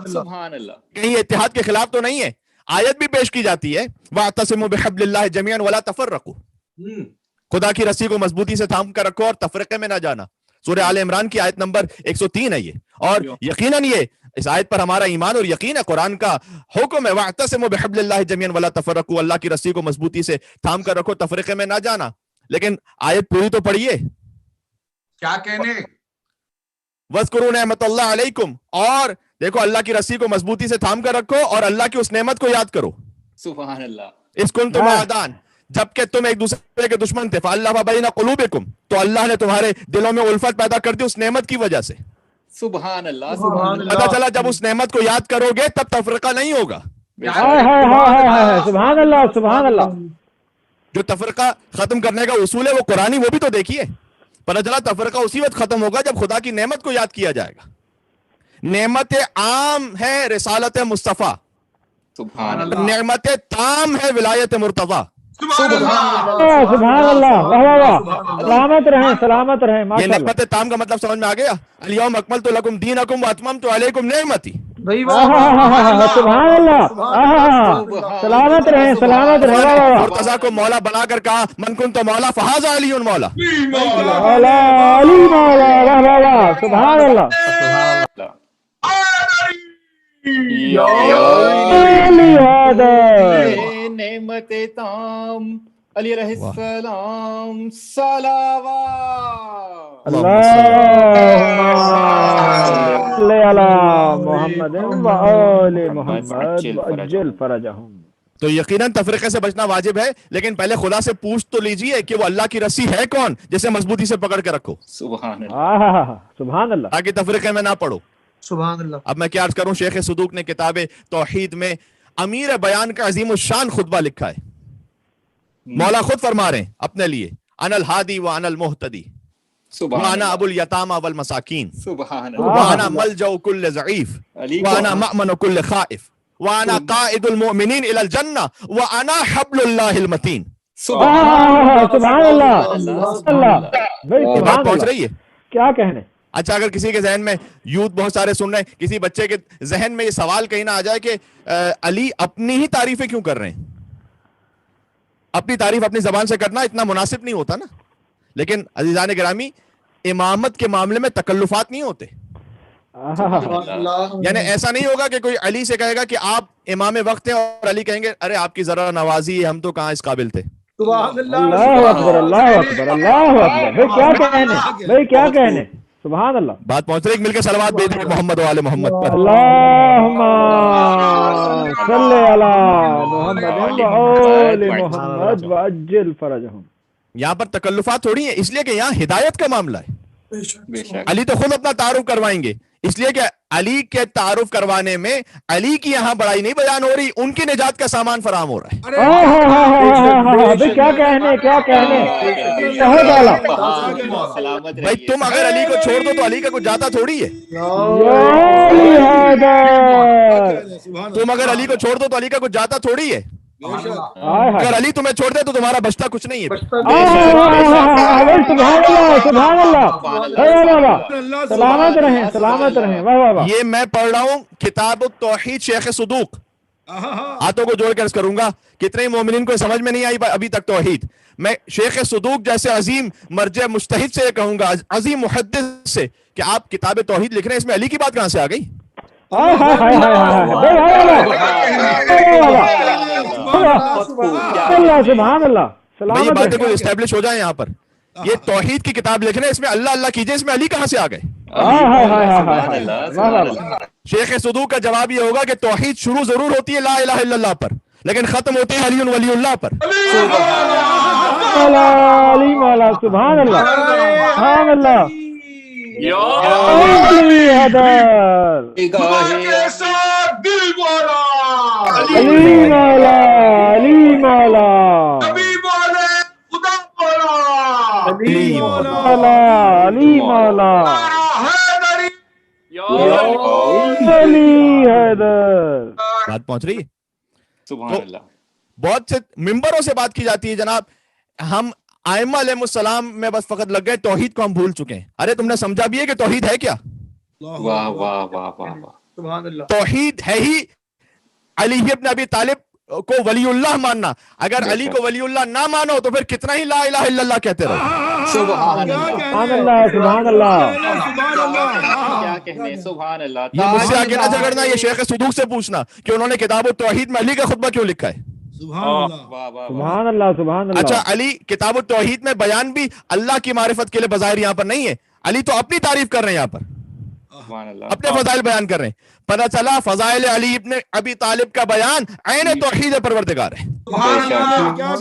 سبحان اللہ. کہیں یہ اتحاد کے خلاف تو نہیں ہے. آیت بھی پیش کی جاتی ہے وَاعْتَصِمُوا بِحَبْلِ اللَّهِ جَمِيعًا وَلَا تَفَرَّقُوا, خدا کی رسی کو مضبوطی سے تھام کر رکھو اور تفرقے میں نہ جانا. سورہ آل عمران کی آیت نمبر 103 ہے یہ. اور یقیناً یہ اس آیت پر ہمارا ایمان اور یقین ہے. قرآن کا حکم ہے وَاعْتَصِمُوا بِحَبْلِ اللَّهِ جَمِيعًا وَلَا تَفَرَّقُوا, اللہ کی رسی کو مضبوطی سے تھام کر رکھو, تفرقے میں نہ جانا. لیکن آیت پوری تو پڑھیے. کیا کہنے وَاذْكُرُوا نِعْمَتَ اللَّهِ عَلَيْكُمْ, اور دیکھو اللہ کی رسی کو مضبوطی سے تھام کر رکھو اور اللہ کی اس نعمت کو یاد کرو. سبحان اللہ. اِذْ كُنْتُمْ أَعْدَاءً, جبکہ تم ایک دوسرے کے دشمن تھے, فَأَلَّفَ بَيْنَ قُلُوبِكُمْ, تو اللہ نے تمہارے دلوں میں الفت پیدا کر دی اس نعمت کی وجہ سے. سبحان اللہ سبحان اللہ. پتہ چلا جب اس نعمت کو یاد کرو گے تب تفرقہ نہیں ہوگا. سبحان اللہ سبحان اللہ. جو تفرقہ ختم کرنے کا اصول ہے وہ قرآنی, وہ بھی تو دیکھیے. پتہ چلا تفرقہ اسی وقت ختم ہوگا جب خدا کی نعمت کو یاد کیا جائے گا. نعمت عام ہے رسالت مصطفیٰ, سبحان اللہ. نعمت تام ہے ولایت مرتضیٰ. سبحان اللہ. سلامت رہیں سلامت رہیں. یہ نعمت تام کا مطلب سمجھ میں آ گیا. الیوم اکملت لکم دینکم واتممت علیکم نعمتی. سبحان اللہ. سلامت رہیں سلامت رہیں. مرتضیٰ کو مولا بنا کر کہا من کنت مولا فہذا علی مولا. علی مولا. سبحان اللہ. نعمت تام علی علیہ السلام صلوات. محمد وآل محمد وعجل فرجہم. تو یقیناً تفرقے سے بچنا واجب ہے, لیکن پہلے خدا سے پوچھ تو لیجئے کہ وہ اللہ کی رسی ہے کون جسے مضبوطی سے پکڑ کے رکھو. سبحان اللہ. سبحان اللہ. تاکہ تفرقے میں نہ پڑو. سبحان اللہ. اب میں کیا عرض کروں, شیخ صدوق نے کتاب توحید میں امیر بیان کا عظیم الشان خطبہ لکھا ہے. مولا خود فرما رہے ہیں اپنے لیے انا الہادی وانا المہتدی وانا ابو الیتامى والمساکین وانا ملجأ کل ضعیف وانا مأمن کل خائف وانا قائد المؤمنین الى الجنہ وانا حبل اللہ المتین. سبحان اللہ. بات پہنچ رہی ہے. کیا کہنے. اچھا اگر کسی کے ذہن میں یوتھ بہت سارے سن رہے ہیں, کسی بچے کے ذہن میں یہ سوال کہیں نہ آ جائے کہ علی اپنی ہی تعریفیں کیوں کر رہے ہیں. اپنی تعریف اپنی زبان سے کرنا اتنا مناسب نہیں ہوتا نا. لیکن عزیزان گرامی, امامت کے معاملے میں تکلفات نہیں ہوتے. یعنی ایسا نہیں ہوگا کہ کوئی علی سے کہے گا کہ آپ امام وقت ہیں اور علی کہیں گے ارے آپ کی ذرا نوازی ہم تو کہاں اس قابل تھے. اللہ اکبر اللہ اکبر اللہ اکبر. بھائی کیا کہنے. سبحان اللہ. بات پہنچ رہی ہے. مل کے صلوات بھیج دیں محمد و آل محمد پر. اللہم صلی علی محمد و آل محمد وعجل فرجہم. یہاں پر تکلفات تھوڑی ہیں، اس لیے کہ یہاں ہدایت کا معاملہ ہے. علی تو خود اپنا تعارف کروائیں گے، اس لیے کہ علی کے تعارف کروانے میں علی کی یہاں بڑائی نہیں بیان ہو رہی، ان کی نجات کا سامان فراہم ہو رہا ہے. کیا کہنے بہت اعلیٰ. بھائی تم اگر علی کو چھوڑ دو تو علی کا کچھ جاتا تھوڑی ہے. تم اگر علی کو چھوڑ دو تو علی کا کچھ جاتا تھوڑی ہے. اگر علی تمہیں چھوڑ دے تو تمہارا بچتا کچھ نہیں ہے. سلامت رہیں سلامت رہیں. واہ واہ واہ. یہ میں پڑھ رہا ہوں کتاب التوحید شیخ صدوق. ہاتھوں کو جوڑ کر عرض کروں گا کتنے مومنین کو سمجھ میں نہیں آئی ابھی تک توحید. میں شیخ صدوق جیسے عظیم مرجع مجتہد سے کہوں گا، عظیم محدث سے، کہ آپ کتاب توحید لکھ رہے ہیں، اس میں علی کی بات کہاں سے آ گئی؟ سبحان اللہ. یہ باتیں کوئی اسٹیبلش ہو جائیں یہاں پر. یہ توحید کی کتاب لکھ رہے ہیں، اس میں اللہ اللہ کیجئے، اس میں علی کہاں سے آ گئے؟ شیخ صدوق کا جواب یہ ہوگا کہ توحید شروع ضرور ہوتی ہے لا الہ الا اللہ پر، لیکن ختم ہوتی ہے علی ولی اللہ پر. علی مولا. سبحان اللہ سبحان اللہ. علی مولا علی مولا علی مولا علی مولا علی حیدر. بات پہنچ رہی ہے. سبحان اللہ. بہت سے ممبروں سے بات کی جاتی ہے جناب ہم ائمہ علیہ السلام میں بس فقط لگ گئے، توحید کو ہم بھول چکے ہیں. ارے تم نے سمجھا بھی ہے کہ توحید ہے کیا؟ واہ واہ واہ واہ واہ. سبحان اللہ. توحید ہے ہی علی ابن ابی طالب کو ولی اللہ ماننا. اگر علی کو ولی اللہ نہ مانو تو پھر کتنا ہی لا الہ الا اللہ کہتے رہو. سبحان اللہ سبحان اللہ. کیا کہنے. سبحان اللہ. یہ مجھ سے آگے نہ جھگڑنا، یہ شیخ صدوق سے پوچھنا کہ انہوں نے کتاب التوحید میں علی کا خطبہ کیوں لکھا ہے. سبحان اللہ سبحان اللہ. اچھا علی کتاب التوحید میں بیان بھی اللہ کی معرفت کے لیے بظاہر یہاں پر نہیں ہے. علی تو اپنی تعریف کر رہے ہیں یہاں پر، اپنے فضائل بیان کر رہے ہیں. پتہ چلا فضائل علی ابن ابی طالب کا بیان عین توحید پروردگار ہے. کیا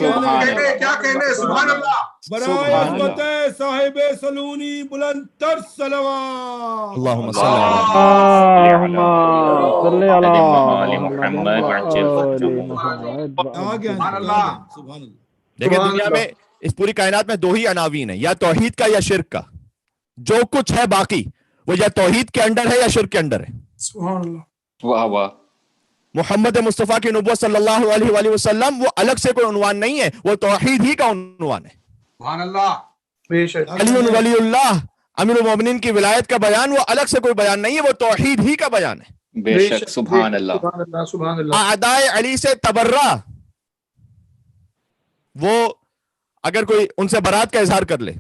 کہنے. سبحان اللہ. برائے عظمت صاحب سلونی بلند تر صلوات. اللہم صلی صلی علی دیکھیں دنیا میں اس پوری کائنات میں دو ہی عناوین ہیں، یا توحید کا یا شرک کا. جو کچھ ہے باقی وہ یا توحید کے انڈر ہے یا شرک کے انڈر ہے. سبحان اللہ. واہ واہ. محمد مصطفیٰ کی نبوت صلی اللہ علیہ وآلہ وسلم وہ الگ سے کوئی عنوان نہیں ہے، وہ توحید ہی کا عنوان ہے. سبحان اللہ. علی ولی اللہ امیر المومنین کی ولایت کا بیان وہ الگ سے کوئی بیان نہیں ہے، وہ توحید ہی کا بیان ہے. بے شک. سبحان اللہ. سبحان اللہ. اعدائے علی سے تبرہ، وہ اگر کوئی ان سے برات کا اظہار کر لے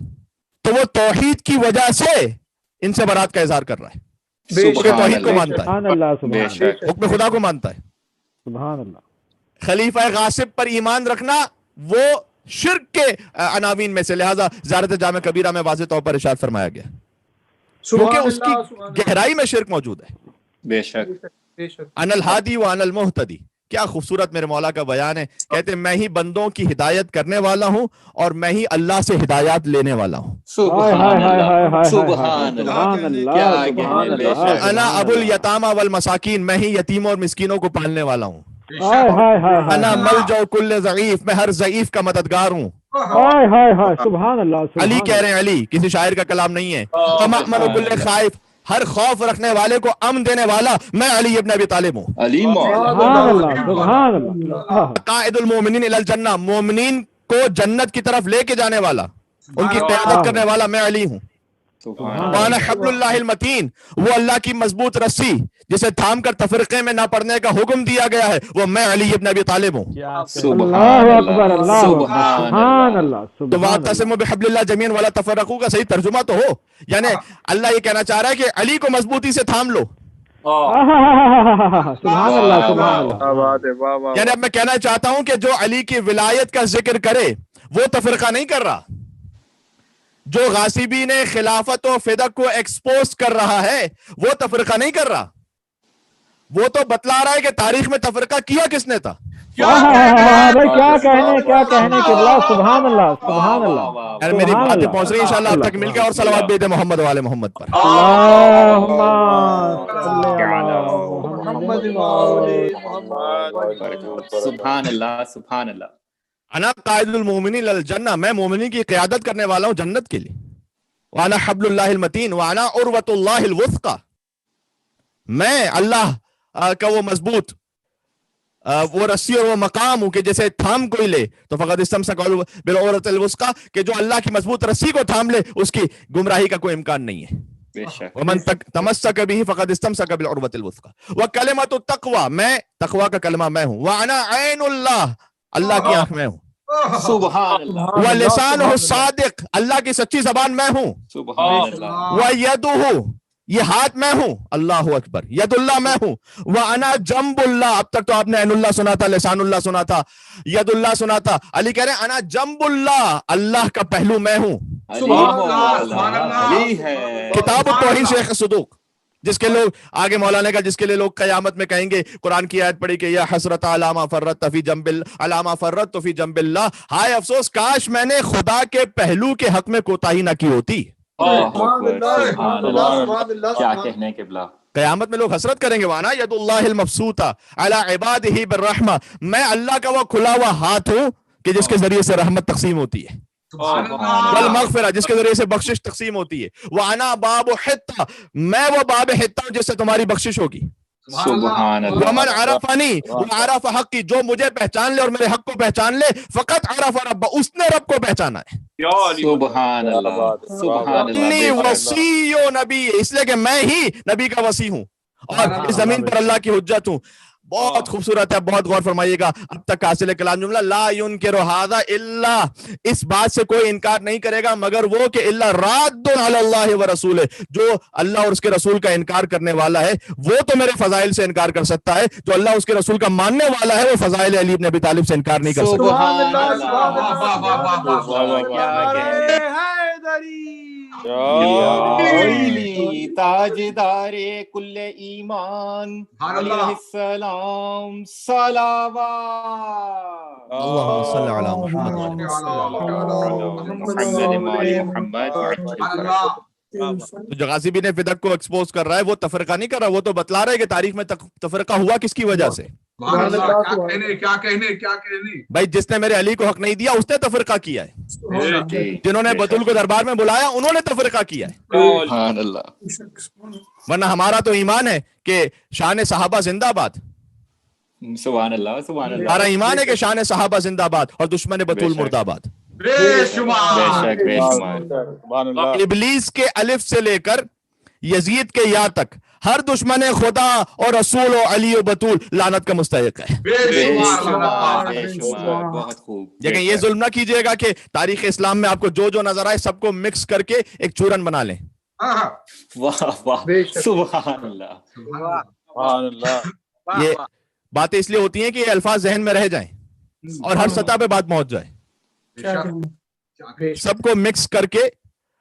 تو وہ توحید کی وجہ سے ان سے برات کا اظہار کر رہا ہے. توحید کو مانتا ہے، سبحان اللہ سبحان اللہ. حکم خدا کو مانتا ہے. سبحان اللہ. خلیفہ غاصب پر ایمان رکھنا وہ شرک کے عناوین میں سے، لہذا زیارت جامع کبیرہ میں واضح طور پر ارشاد فرمایا گیا کیونکہ اس کی گہرائی میں شرک موجود ہے. بے شک. انا الہادی و انا المہتدی. کیا خوبصورت میرے مولا کا بیان ہے. کہتے میں ہی بندوں کی ہدایت کرنے والا ہوں اور میں ہی اللہ سے ہدایات لینے والا ہوں. سبحان اللہ. سبحان اللہ. انا ابو الیتامى والمساکین. میں ہی یتیموں اور مسکینوں کو پالنے والا ہوں. انا ملجأ کل ضعیف. میں ہر ضعیف کا مددگار ہوں. سبحان اللہ. علی کہہ رہے ہیں، علی کسی شاعر کا کلام نہیں ہے. امن کل خائف. ہر خوف رکھنے والے کو امن دینے والا میں علی ابن ابی طالب ہوں. علی سبحان اللہ سبحان اللہ. قائد المومنین الی الجنہ. مومنین کو جنت کی طرف لے کے جانے والا، ان کی قیادت کرنے والا میں علی ہوں. وانا حبل اللہ المتین. وہ اللہ کی مضبوط رسی جسے تھام کر تفرقے میں نہ پڑنے کا حکم دیا گیا ہے، وہ میں علی ابن ابی طالب ہوں. اللہ اکبر. اللہ سبحان اللہ. تو واعتصموا بحبل اللہ جميعا ولا تفرقوا کا صحیح ترجمہ تو ہو، یعنی اللہ یہ کہنا چاہ رہا ہے کہ علی کو مضبوطی سے تھام لو. سبحان اللہ سبحان اللہ. یعنی اب میں کہنا چاہتا ہوں کہ جو علی کی ولایت کا ذکر کرے وہ تفرقہ نہیں کر رہا. جو غاصبین خلافت و فدق کو ایکسپوز کر رہا ہے وہ تفرقہ نہیں کر رہا, وہ تو بتلا رہا ہے کہ تاریخ میں تفرقہ کیا کس نے تھا. بھائی کیا کہنے قبلہ, سبحان اللہ سبحان اللہ. یار میری باتیں پہنچ رہی ہیں انشاءاللہ آپ تک مل کے, اور صلوات بھیجیں محمد والے محمد پر. اللہم صلی سبحان اللہ سبحان اللہ. انا قائد المومنین للجنہ, میں مومنین کی قیادت کرنے والا ہوں جنت کے لیے. وانا حبل اللہ المتین وانا عروۃ اللہ الوثقی, میں اللہ کا وہ مضبوط وہ رسی اور وہ مقام ہوں کہ جیسے تھام کوئی لے تو فقط استمسک بالعروۃ الوثقی, کہ جو اللہ کی مضبوط رسی کو تھام لے اس کی گمراہی کا کوئی امکان نہیں ہے. بے شک. ومن تمسک به فقد استمسک بالعروۃ الوثقی. وکلمۃ التقوی, میں تقوی کا کلمہ میں ہوں. وانا عین اللہ, اللہ کی آنکھ میں ہوں. سبحان اللہ. ولسانہ الصادق, اللہ کی سچی زبان میں ہوں. سبحان اللہ. ویدہ, یہ ہاتھ میں ہوں. اللہ اکبر. ید اللہ میں ہوں. وانا جنب اللہ, اب تک تو آپ نے عین اللہ سنا تھا, لسان اللہ سنا تھا, ید اللہ سنا تھا. علی کہہ رہے ہیں انا جنب اللہ, اللہ کا پہلو میں ہوں. علی ہے. کتاب التوحید شیخ صدوق, جس کے لوگ آگے مولانا کا, جس کے لیے لوگ قیامت میں کہیں گے قرآن کی آیت پڑھی کہ یا حسرت علامہ فرت فی جنب علامہ فرت فی جنب اللہ, ہائے افسوس کاش میں نے خدا کے پہلو کے حق میں کوتاہی نہ کی ہوتی. کیا کہنے قبلہ. قیامت میں لوگ حسرت کریں گے. وانا ید اللہ المبسوطہ علی عبادہ بالرحمہ, میں اللہ کا وہ کھلا ہوا ہاتھ ہوں کہ جس کے ذریعے سے رحمت تقسیم ہوتی ہے, والمغفرہ, جس کے ذریعے سے بخشش تقسیم ہوتی ہے. وانا باب حتہ, میں وہ باب حتہ ہوں جس سے تمہاری بخشش ہوگی. سبحان اللہ. ومن عرفنی وعرف حقی, جو مجھے پہچان لے اور میرے حق کو پہچان لے, فقط عرف رب, اس نے رب کو پہچانا ہے. سبحان اللہ سبحان انی اللہ. وصی و نبی, اس لیے کہ میں ہی نبی کا وصی ہوں اور اس زمین پر اللہ کی حجت ہوں. بہت خوبصورت ہے, بہت غور فرمائیے گا. اب تک حاصل کلام جملہ, لا ينکر ھذا الا, اس بات سے کوئی انکار نہیں کرے گا مگر وہ کہ الا راد علی اللہ ورسولہ, جو اللہ اور اس کے رسول کا انکار کرنے والا ہے وہ تو میرے فضائل سے انکار کر سکتا ہے, جو اللہ اس کے رسول کا ماننے والا ہے وہ فضائل علی بن ابی طالب سے انکار نہیں کر سکتا. سبحان علی تاجدار کل ایمان علیہ السلام صلوات. اللہم صلی علی محمد. جو غازی نے فدق کو ایکسپوز کر رہا ہے وہ تفرقہ نہیں کر رہا, وہ تو بتلا رہا ہے کہ تاریخ میں تفرقہ ہوا کس کی وجہ سے. کیا کہنے بھائی جس نے میرے علی کو حق نہیں دیا اس نے تفرقہ کیا ہے, جنہوں نے بطول کو دربار میں بلایا انہوں نے تفرقہ کیا ہے. سبحان اللہ. ورنہ ہمارا تو ایمان ہے کہ شان صحابہ زندہ باد, سبحان اللہ سبحان اللہ. ہمارا ایمان ہے کہ شان صحابہ زندہ باد اور دشمن بطول مردہ آباد. بے شک بے شمار. ابلیس کے الف سے لے کر یزید کے یا تک ہر دشمن خدا اور رسول و علی و بطول لعنت کا مستحق ہے. بے شمار بے شمار. بہت خوب. لیکن یہ ظلم نہ کیجئے گا کہ تاریخ اسلام میں آپ کو جو نظر آئے سب کو مکس کر کے ایک چورن بنا لیں. واہ واہ سبحان اللہ سبحان اللہ. یہ باتیں اس لیے ہوتی ہیں کہ یہ الفاظ ذہن میں رہ جائیں اور ہر سطح پہ بات پہنچ جائے. سب کو مکس کر کے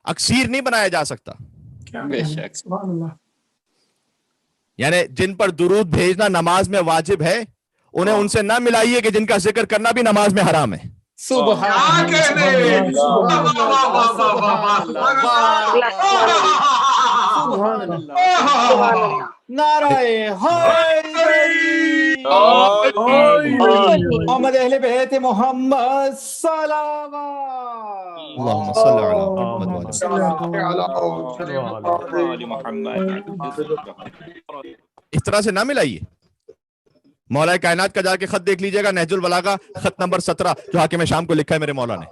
اکثیر نہیں بنایا جا سکتا. بے شک. یعنی جن پر درود بھیجنا نماز میں واجب ہے انہیں ان سے نہ ملائیے کہ جن کا ذکر کرنا بھی نماز میں حرام ہے. سبحان اللہ. نعرہ حیدری محمد اہل بیت محمد صلوات. اللہم صلی علی محمد. اس طرح سے نہ ملائیے. مولا کائنات کا جا کے خط دیکھ لیجئے گا, نہج البلاغہ خط نمبر 17 جو حاکم شام کو لکھا ہے میرے مولا نے.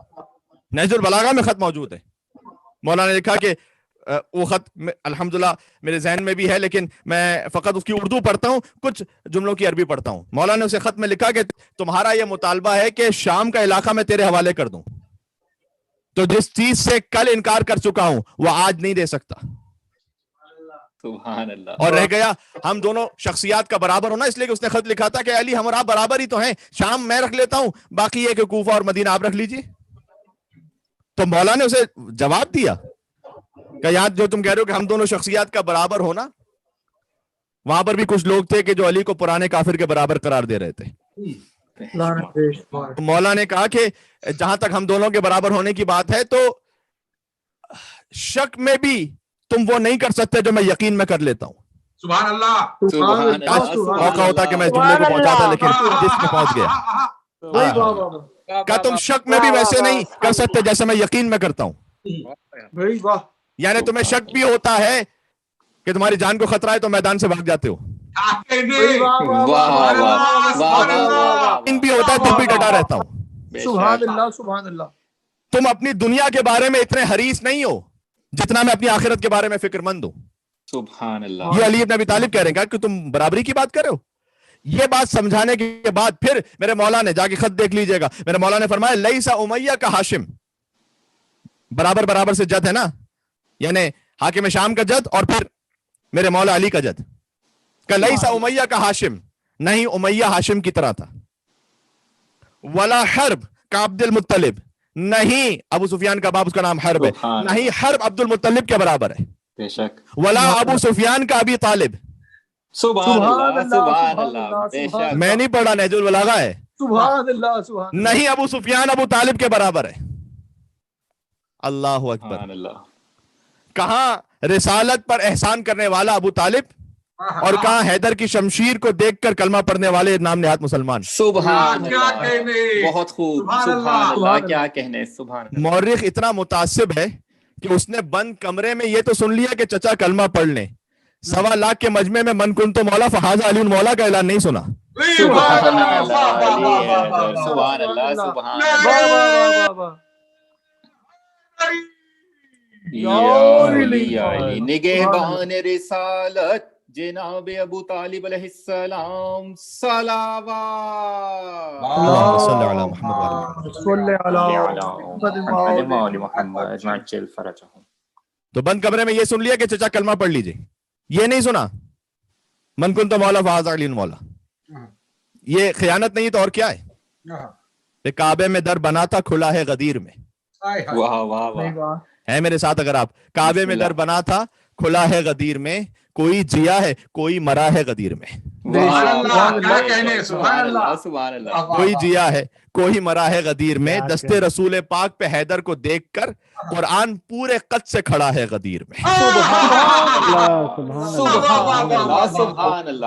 نہج البلاغہ میں خط موجود ہے. مولا نے لکھا کہ وہ خط الحمدللہ میرے ذہن میں بھی ہے لیکن میں فقط اس کی اردو پڑھتا ہوں, کچھ جملوں کی عربی پڑھتا ہوں. مولا نے اسے خط میں لکھا کہ تمہارا یہ مطالبہ ہے کہ شام کا علاقہ میں تیرے حوالے کر دوں, تو جس چیز سے کل انکار کر چکا ہوں وہ آج نہیں دے سکتا. سبحان اللہ. اور رہ گیا ہم دونوں شخصیات کا برابر ہونا, اس لیے کہ اس نے خط لکھا تھا کہ علی ہم اور آپ برابر ہی تو ہیں, شام میں رکھ لیتا ہوں, باقی یہ کہ کوفہ اور مدینہ آپ رکھ لیجیے. تو مولا نے اسے جواب دیا کہ یہاں جو تم کہہ رہے ہو کہ ہم دونوں شخصیات کا برابر ہونا، وہاں پر بھی کچھ لوگ تھے کہ جو علی کو پرانے کافر کے برابر قرار دے رہے تھے. تو مولا نے کہا کہ جہاں تک ہم دونوں کے برابر ہونے کی بات ہے تو شک میں بھی تم وہ نہیں کر سکتے جو میں یقین میں کر لیتا ہوں. سبحان اللہ. موقع ہوتا کہ میں اس جملے کو پہنچاتا لیکن جس میں پہنچ گیا. کیا تم شک میں بھی ویسے نہیں کر سکتے جیسے میں یقین میں کرتا ہوں؟ یعنی تمہیں شک بھی ہوتا ہے کہ تمہاری جان کو خطرہ ہے تو میدان سے بھاگ جاتے ہو، ان بھی ہوتا ہے تب بھی ڈٹا رہتا ہوں. سبحان اللہ سبحان اللہ. تم اپنی دنیا کے بارے میں اتنے حریص نہیں ہو جتنا میں اپنی آخرت کے بارے میں فکر مند ہوں. سبحان اللہ. یہ علی ابن ابی طالب کہہ رہے ہیں کہ تم برابری کی بات کر رہے ہو. یہ بات سمجھانے کے بعد پھر میرے مولا نے جا کے خط دیکھ لیجئے گا، میرے مولا نے فرمایا لیسا امیہ کا ہاشم، برابر برابر سے جد ہے نا، یعنی حاکم شام کا جد اور پھر میرے مولا علی کا جد. کہ لیسا امیہ کا ہاشم، نہیں امیہ ہاشم کی طرح تھا. ولا حرب کا عبد المطلب، نہیں ابو سفیان کا باپ اس کا نام حرب ہے، نہیں حرب عبد المطلب کے برابر ہے. بے شک. ولا ابو سفیان کا ابی طالب. سبحان اللہ سبحان اللہ. بے شک. میں نہیں پڑھا، نہج البلاغہ ہے. سبحان اللہ سبحان. نہیں ابو سفیان ابو طالب کے برابر ہے. اللہ اکبر. سبحان اللہ. کہاں رسالت پر احسان کرنے والا ابو طالب اور کہاں حیدر کی شمشیر کو دیکھ کر کلمہ پڑھنے والے نام نہاد مسلمان. سبحان اللہ. بہت خوب. سبحان اللہ. کیا کہنے. سبحان اللہ. مورخ اتنا متعصب ہے کہ اس نے بند کمرے میں یہ تو سن لیا کہ چچا کلمہ پڑھ لیں، 1.25 لاکھ کے مجمع میں من کنتو مولا فہذا علی مولا کا اعلان نہیں سنا. سبحان اللہ. سبحان اللہ. سبحان اللہ. یا علی نگہبان رسالت جناب ابو طالب علیہ السلام صلوات. اللہم صلی علی محمد صلی علی محمد اجمعین چل فرجہم. تو بند کمرے میں یہ سن لیا کہ چچا کلمہ پڑھ لیجئے، یہ نہیں سنا من کنتو مولا فہذا علی مولا. یہ خیانت نہیں تو اور کیا ہے؟ کعبے میں در بنا تھا کھلا ہے غدیر میں. واہ واہ واہ. ہے میرے ساتھ اگر آپ؟ کعبے میں در بنا تھا کھلا ہے غدیر میں، کوئی جیا ہے کوئی مرا ہے غدیر میں. کوئی جیا ہے کوئی مرا ہے غدیر میں، دستے رسول پاک پہ حیدر کو دیکھ کر قرآن پورے قد سے کھڑا ہے غدیر میں. سبحان اللہ سبحان اللہ.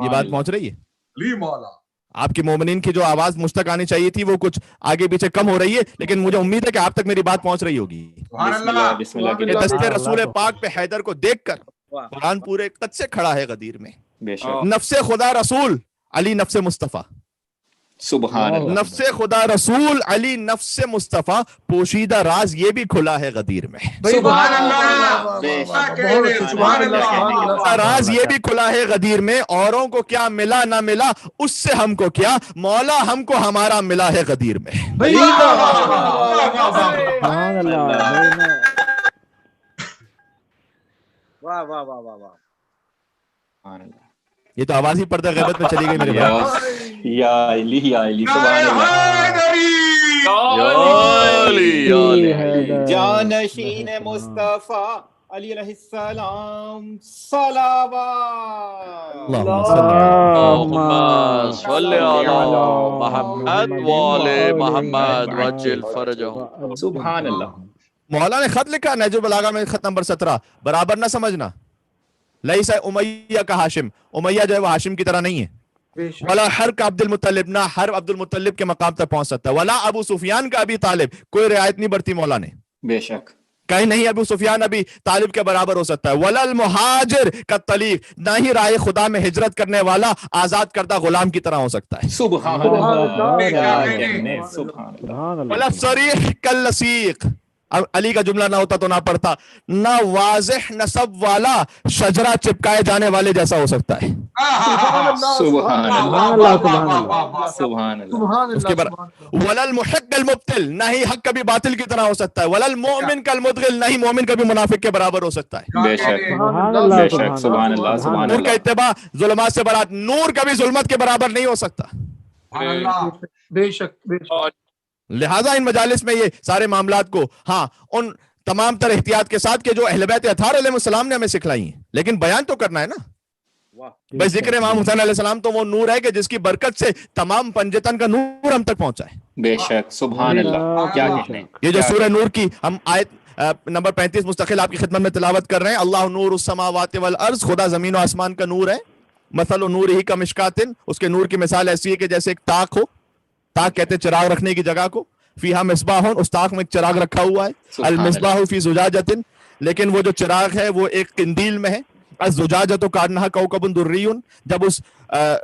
یہ بات پہنچ رہی ہے؟ آپ کے مومنین کی جو آواز مجھ تک آنی چاہیے تھی وہ کچھ آگے پیچھے کم ہو رہی ہے، لیکن مجھے امید ہے کہ آپ تک میری بات پہنچ رہی ہوگی. دستے رسول پاک پہ حیدر کو دیکھ کر قرآن پورے قد سے کھڑا ہے غدیر میں. نفس خدا رسول علی نفس مصطفیٰ. سبحان اللہ. نفس خدا رسول علی نفس مصطفیٰ، پوشیدہ راز یہ بھی کھلا ہے غدیر میں. سبحان اللہ. راز یہ بھی کھلا ہے غدیر میں، اوروں کو کیا ملا نہ ملا اس سے ہم کو کیا، مولا ہم کو ہمارا ملا ہے غدیر میں. یہ تو آواز ہی پردہ غیبت میں چلی گئی میرے بھائی. یا علی یا علی. سبحان اللہ. جانشین مصطفیٰ علی علیہ السلام صلوات. اللہم صلی علی محمد وآل محمد وعجل فرجہم. سبحان اللہ. مولا نے خط لکھا نہج البلاغہ میں، خط نمبر 17. برابر نہ سمجھنا. لیسا امیہ کا ہاشم، امیہ جو ہے وہ ہاشم کی طرح نہیں ہے. ولا حرب کا عبد المطلب، نہ حرب عبد المطلب کے مقام تک پہنچ سکتا ہے. ولا ابو سفیان کا ابی طالب، کوئی رعایت نہیں برتی مولا نے. بے شک. کہیں نہیں ابو سفیان ابی طالب کے برابر ہو سکتا ہے. ولا المہاجر کا طلیق، نہ ہی رائے خدا میں ہجرت کرنے والا آزاد کردہ غلام کی طرح ہو سکتا ہے. سبحان اللہ. ولا صریح کاللصیق، علی کا جملہ نہ ہوتا تو نہ پڑھتا، نہ واضح نسب والا شجرہ چپکائے جانے والے جیسا ہو سکتا ہے. سبحان اللہ سبحان اللہ اس کے بعد ولل محق المبتل، نہ ہی حق کبھی باطل کی طرح ہو سکتا ہے، ولل مومن کالمدغل، نہ ہی مومن کبھی منافق کے برابر ہو سکتا ہے. بے شک بے شک سبحان اللہ سبحان نور کا اللہ اتباع ظلمات سے برات، نور کبھی ظلمت کے برابر نہیں ہو سکتا. بے شک لہٰذا ان مجالس میں یہ سارے معاملات کو ہاں ان تمام تر احتیاط کے ساتھ کہ جو اہل بیت اطہار علیہ السلام نے ہمیں سکھلائی ہیں، لیکن بیان تو کرنا ہے نا. بھائی ذکر امام حسین علیہ السلام تو وہ نور ہے کہ جس کی برکت سے تمام پنجتن کا نور ہم تک پہنچا ہے. بے شک سبحان اللہ کیا کہنے. یہ جو سورہ نور کی ہم آیت نمبر 35 مستقل آپ کی خدمت میں تلاوت کر رہے ہیں. اللہ نور السماوات والارض، خدا زمین و آسمان کا نور ہے. مثل نورہ کمشکات، اس کے نور کی مثال ایسی ہے کہ جیسے ایک طاق ہو، طاق کہتے ہیں چراغ رکھنے کی جگہ کو. فیہا مصباح، اس طاق میں ایک چراغ رکھا ہوا ہے. المصباح فی زجاجۃ، لیکن وہ جو چراغ ہے وہ ایک قندیل میں ہے. الزجاجۃ کانہا کوکب دری، جب اس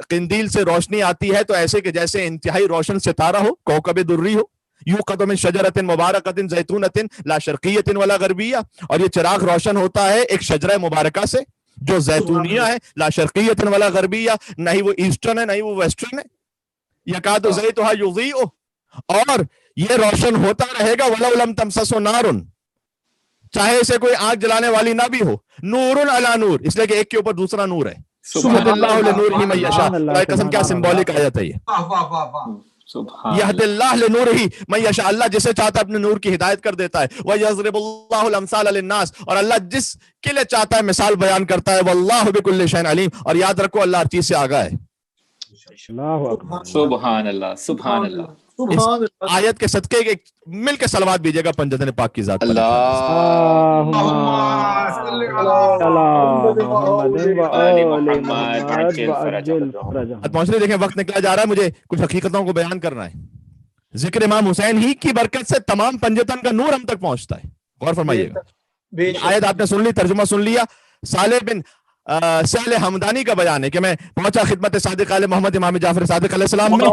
قندیل سے روشنی آتی ہے تو ایسے کہ جیسے انتہائی روشن ستارہ ہو، کوکب دری ہو. یوقد من شجرۃ مبارکۃ زیتونۃ لا شرقیۃ ولا غربیہ، اور یہ چراغ روشن ہوتا ہے ایک شجرہ مبارکہ سے جو زیتونیہ ہے، لا شرقیۃ ولا غربیہ، نہ ہی وہ ایسٹرن ہے نہ ہی وہ ویسٹرن ہے. یکاد زیتھا یضیء، اور یہ روشن ہوتا رہے گا. ولو لم تمسسہ نار، چاہے اسے کوئی آگ جلانے والی نہ بھی ہو. نور علی نور، اس لیے کہ ایک کے اوپر دوسرا نور ہے. سبحان اللہ لنورہ من یشاء، اللہ کی قسم کیا سمبولک آیت ہے یہ. یہد اللہ لنورہ من یشاء، اللہ جسے چاہتا ہے اپنے نور کی ہدایت کر دیتا ہے. ویضرب اللہ الامثال للناس، اور اللہ جس کے لیے چاہتا ہے مثال بیان کرتا ہے. واللہ بکل شیء علیم، اور یاد رکھو اللہ ہر چیز سے آگاہ ہے. سبحان اللہ سبحان اللہ. اس آیت کے صدقے کے مل کے صلوات بیجیے گا پنجتن پاک کی ذات. پہنچنے دیکھیں وقت نکلا جا رہا ہے، مجھے کچھ حقیقتوں کو بیان کرنا ہے. ذکر امام حسین ہی کی برکت سے تمام پنجتن کا نور ہم تک پہنچتا ہے. غور فرمائیے گا. آیت آپ نے سن لی، ترجمہ سن لیا. صالح بن سہل حمدانی کا بیان ہے کہ میں پہنچا خدمت صادق آل محمد امام جعفر صادق علیہ السلام میں.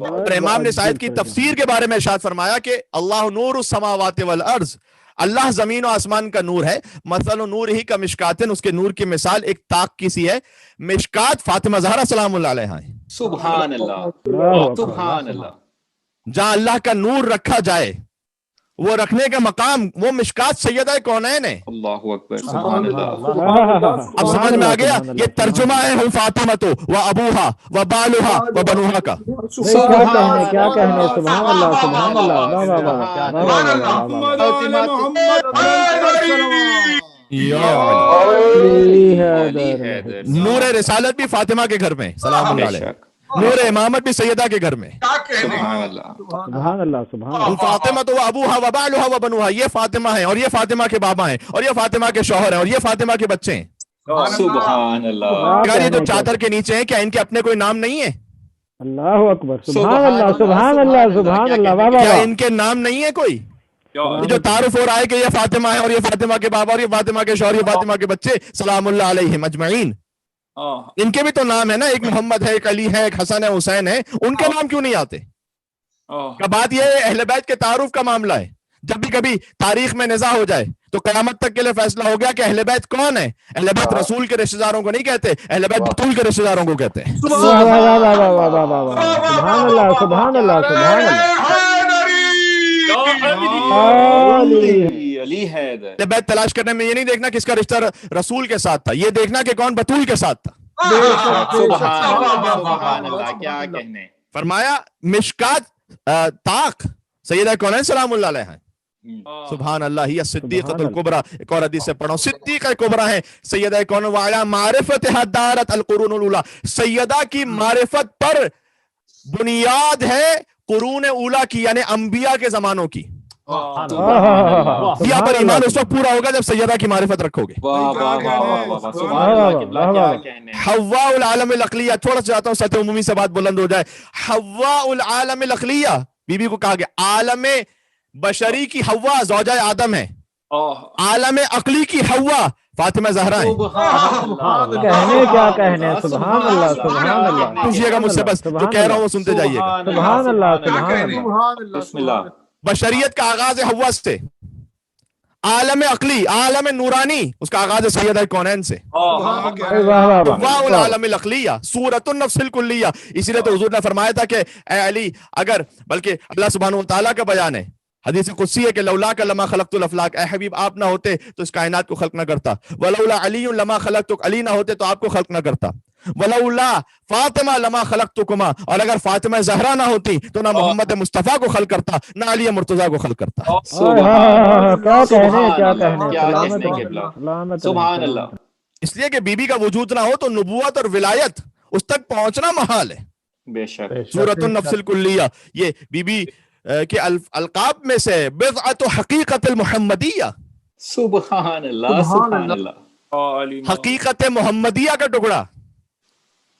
اور امام نے اس آیت کی تفسیر کے بارے میں ارشاد فرمایا کہ اللہ نور السماوات والارض، اللہ زمین و آسمان کا نور ہے. مثل نورہ کمشکات، اس کے نور کی مثال ایک طاق کی سی ہے. مشکات فاطمہ زہرا سلام اللہ علیہا ہیں. سبحان اللہ سبحان اللہ. جہاں اللہ کا نور رکھا جائے وہ رکھنے کا مقام وہ مشکات سیدہ کونین ہے. اللہ اکبر سبحان اللہ. اب سمجھ میں آ گیا. یہ ترجمہ ہے ہم فاطمہ تو و ابوہا و بالوہا و بنوہا کا. کیا کہنے سبحان اللہ سبحان اللہ. نور رسالت بھی فاطمہ کے گھر میں سلام اللہ علیہ، نور امامت بھی سیدہ کے گھر میں. سبحان اللہ سبحان اللہ سبحان اللہ. فاطمہ تو ابوہا و بالوہا و بنوہا، یہ فاطمہ ہیں اور یہ فاطمہ کے بابا ہیں اور یہ فاطمہ کے شوہر ہیں اور یہ فاطمہ کے بچے ہیں. سبحان اللہ. اگر یہ جو چادر کے نیچے ہیں کیا ان کے اپنے کوئی نام نہیں ہے؟ اللہ اکبر سبحان اللہ سبحان اللہ سبحان اللہ. کیا ان کے نام نہیں ہے کوئی؟ یہ جو تعارف ہو رہا ہے کہ یہ فاطمہ ہے اور یہ فاطمہ کے بابا اور یہ فاطمہ کے شوہر، یہ فاطمہ کے بچے سلام اللہ علیہم اجمعین، ان کے بھی تو نام ہے نا. ایک محمد ہے، ایک علی ہے، ایک حسن ہے، حسین ہے، ان کے نام کیوں نہیں آتے؟ بات یہ ہے اہل بیت کے تعارف کا معاملہ ہے. جب بھی کبھی تاریخ میں نزاع ہو جائے تو قیامت تک کے لیے فیصلہ ہو گیا کہ اہل بیت کون ہے. اہل بیت رسول کے رشتہ داروں کو نہیں کہتے، اہل بیت بطول کے رشتہ داروں کو کہتے ہیں. سبحان اللہ سبحان اللہ سبحان اللہ. بیت تلاش کرنے میں یہ نہیں دیکھنا کس کا رشتہ رسول کے ساتھ تھا، یہ دیکھنا کہ کون بطول کے ساتھ تھا. سبحان اللہ کیا کہنے. فرمایا مشکات طاق سیدہ کونین سلام اللہ علیہ ہیں. سبحان اللہ. یہ صدیقۃ الکبریٰ، ایک اور حدیث سے پڑھو، صدیقہ کبریٰ ہیں سیدہ کون وعلی معرفتہ دارت القرون الاولیٰ. سیدہ کی معرفت پر بنیاد ہے قرون اولیٰ کی، یعنی انبیاء کے زمانوں کی. انبیاء پر ایمان اس وقت پورا ہوگا جب سیدہ کی معرفت رکھو گے. حواء العالم العقلیہ، تھوڑا سا چاہتا ہوں سطح عمومی سے بات بلند ہو جائے. حواء العالم العقلیہ، بی بی کو کہا گیا عالم بشری کی حواء زوجہ آدم ہے، عالم عقلی کی حواء فاطمہ زہرا ہے. کہنے کیا کہنے. سبحان اللہ سبحان اللہ. پوچھئے گا مجھ سے، بس جو کہہ رہا ہوں وہ سنتے جائیے گا. سبحان اللہ سبحان اللہ. بسم اللہ. بشریت کا آغاز حواء سے، عالم عقلی، عالم نورانی، اس کا آغاز ہے سیدہ کونین سے، واہ العالم العقلیہ، سورۃ النفس الکلیہ. اسی لیے تو حضور نے فرمایا تھا کہ اے علی، اگر بلکہ اللہ سبحانہ وتعالیٰ کا بیان ہے، حدیث قدسی ہے کہ لولاک لما خلقت الافلاک، اے حبیب آپ نہ ہوتے تو اس کائنات کو خلق نہ کرتا، ولولا علی لما خلقتک، علی نہ ہوتے تو آپ کو خلق نہ کرتا، ولولا فاطمہ لما خلقتکما، اور اگر فاطمہ زہرا نہ ہوتی تو نہ محمد مصطفیٰ کو خلق کرتا نہ علی مرتضیٰ کو خلق کرتا. سبحان اللہ. اس لیے کہ بی بی کا وجود نہ ہو تو نبوت اور ولایت اس تک پہنچنا محال ہے. بے شک. سورۃ النفس الکلیہ یہ بی بی کے القاب میں سے بضعۃ حقیقت المحمدیہ. سبحان اللہ. سبحان اللہ. حقیقت محمدیہ کا ٹکڑا.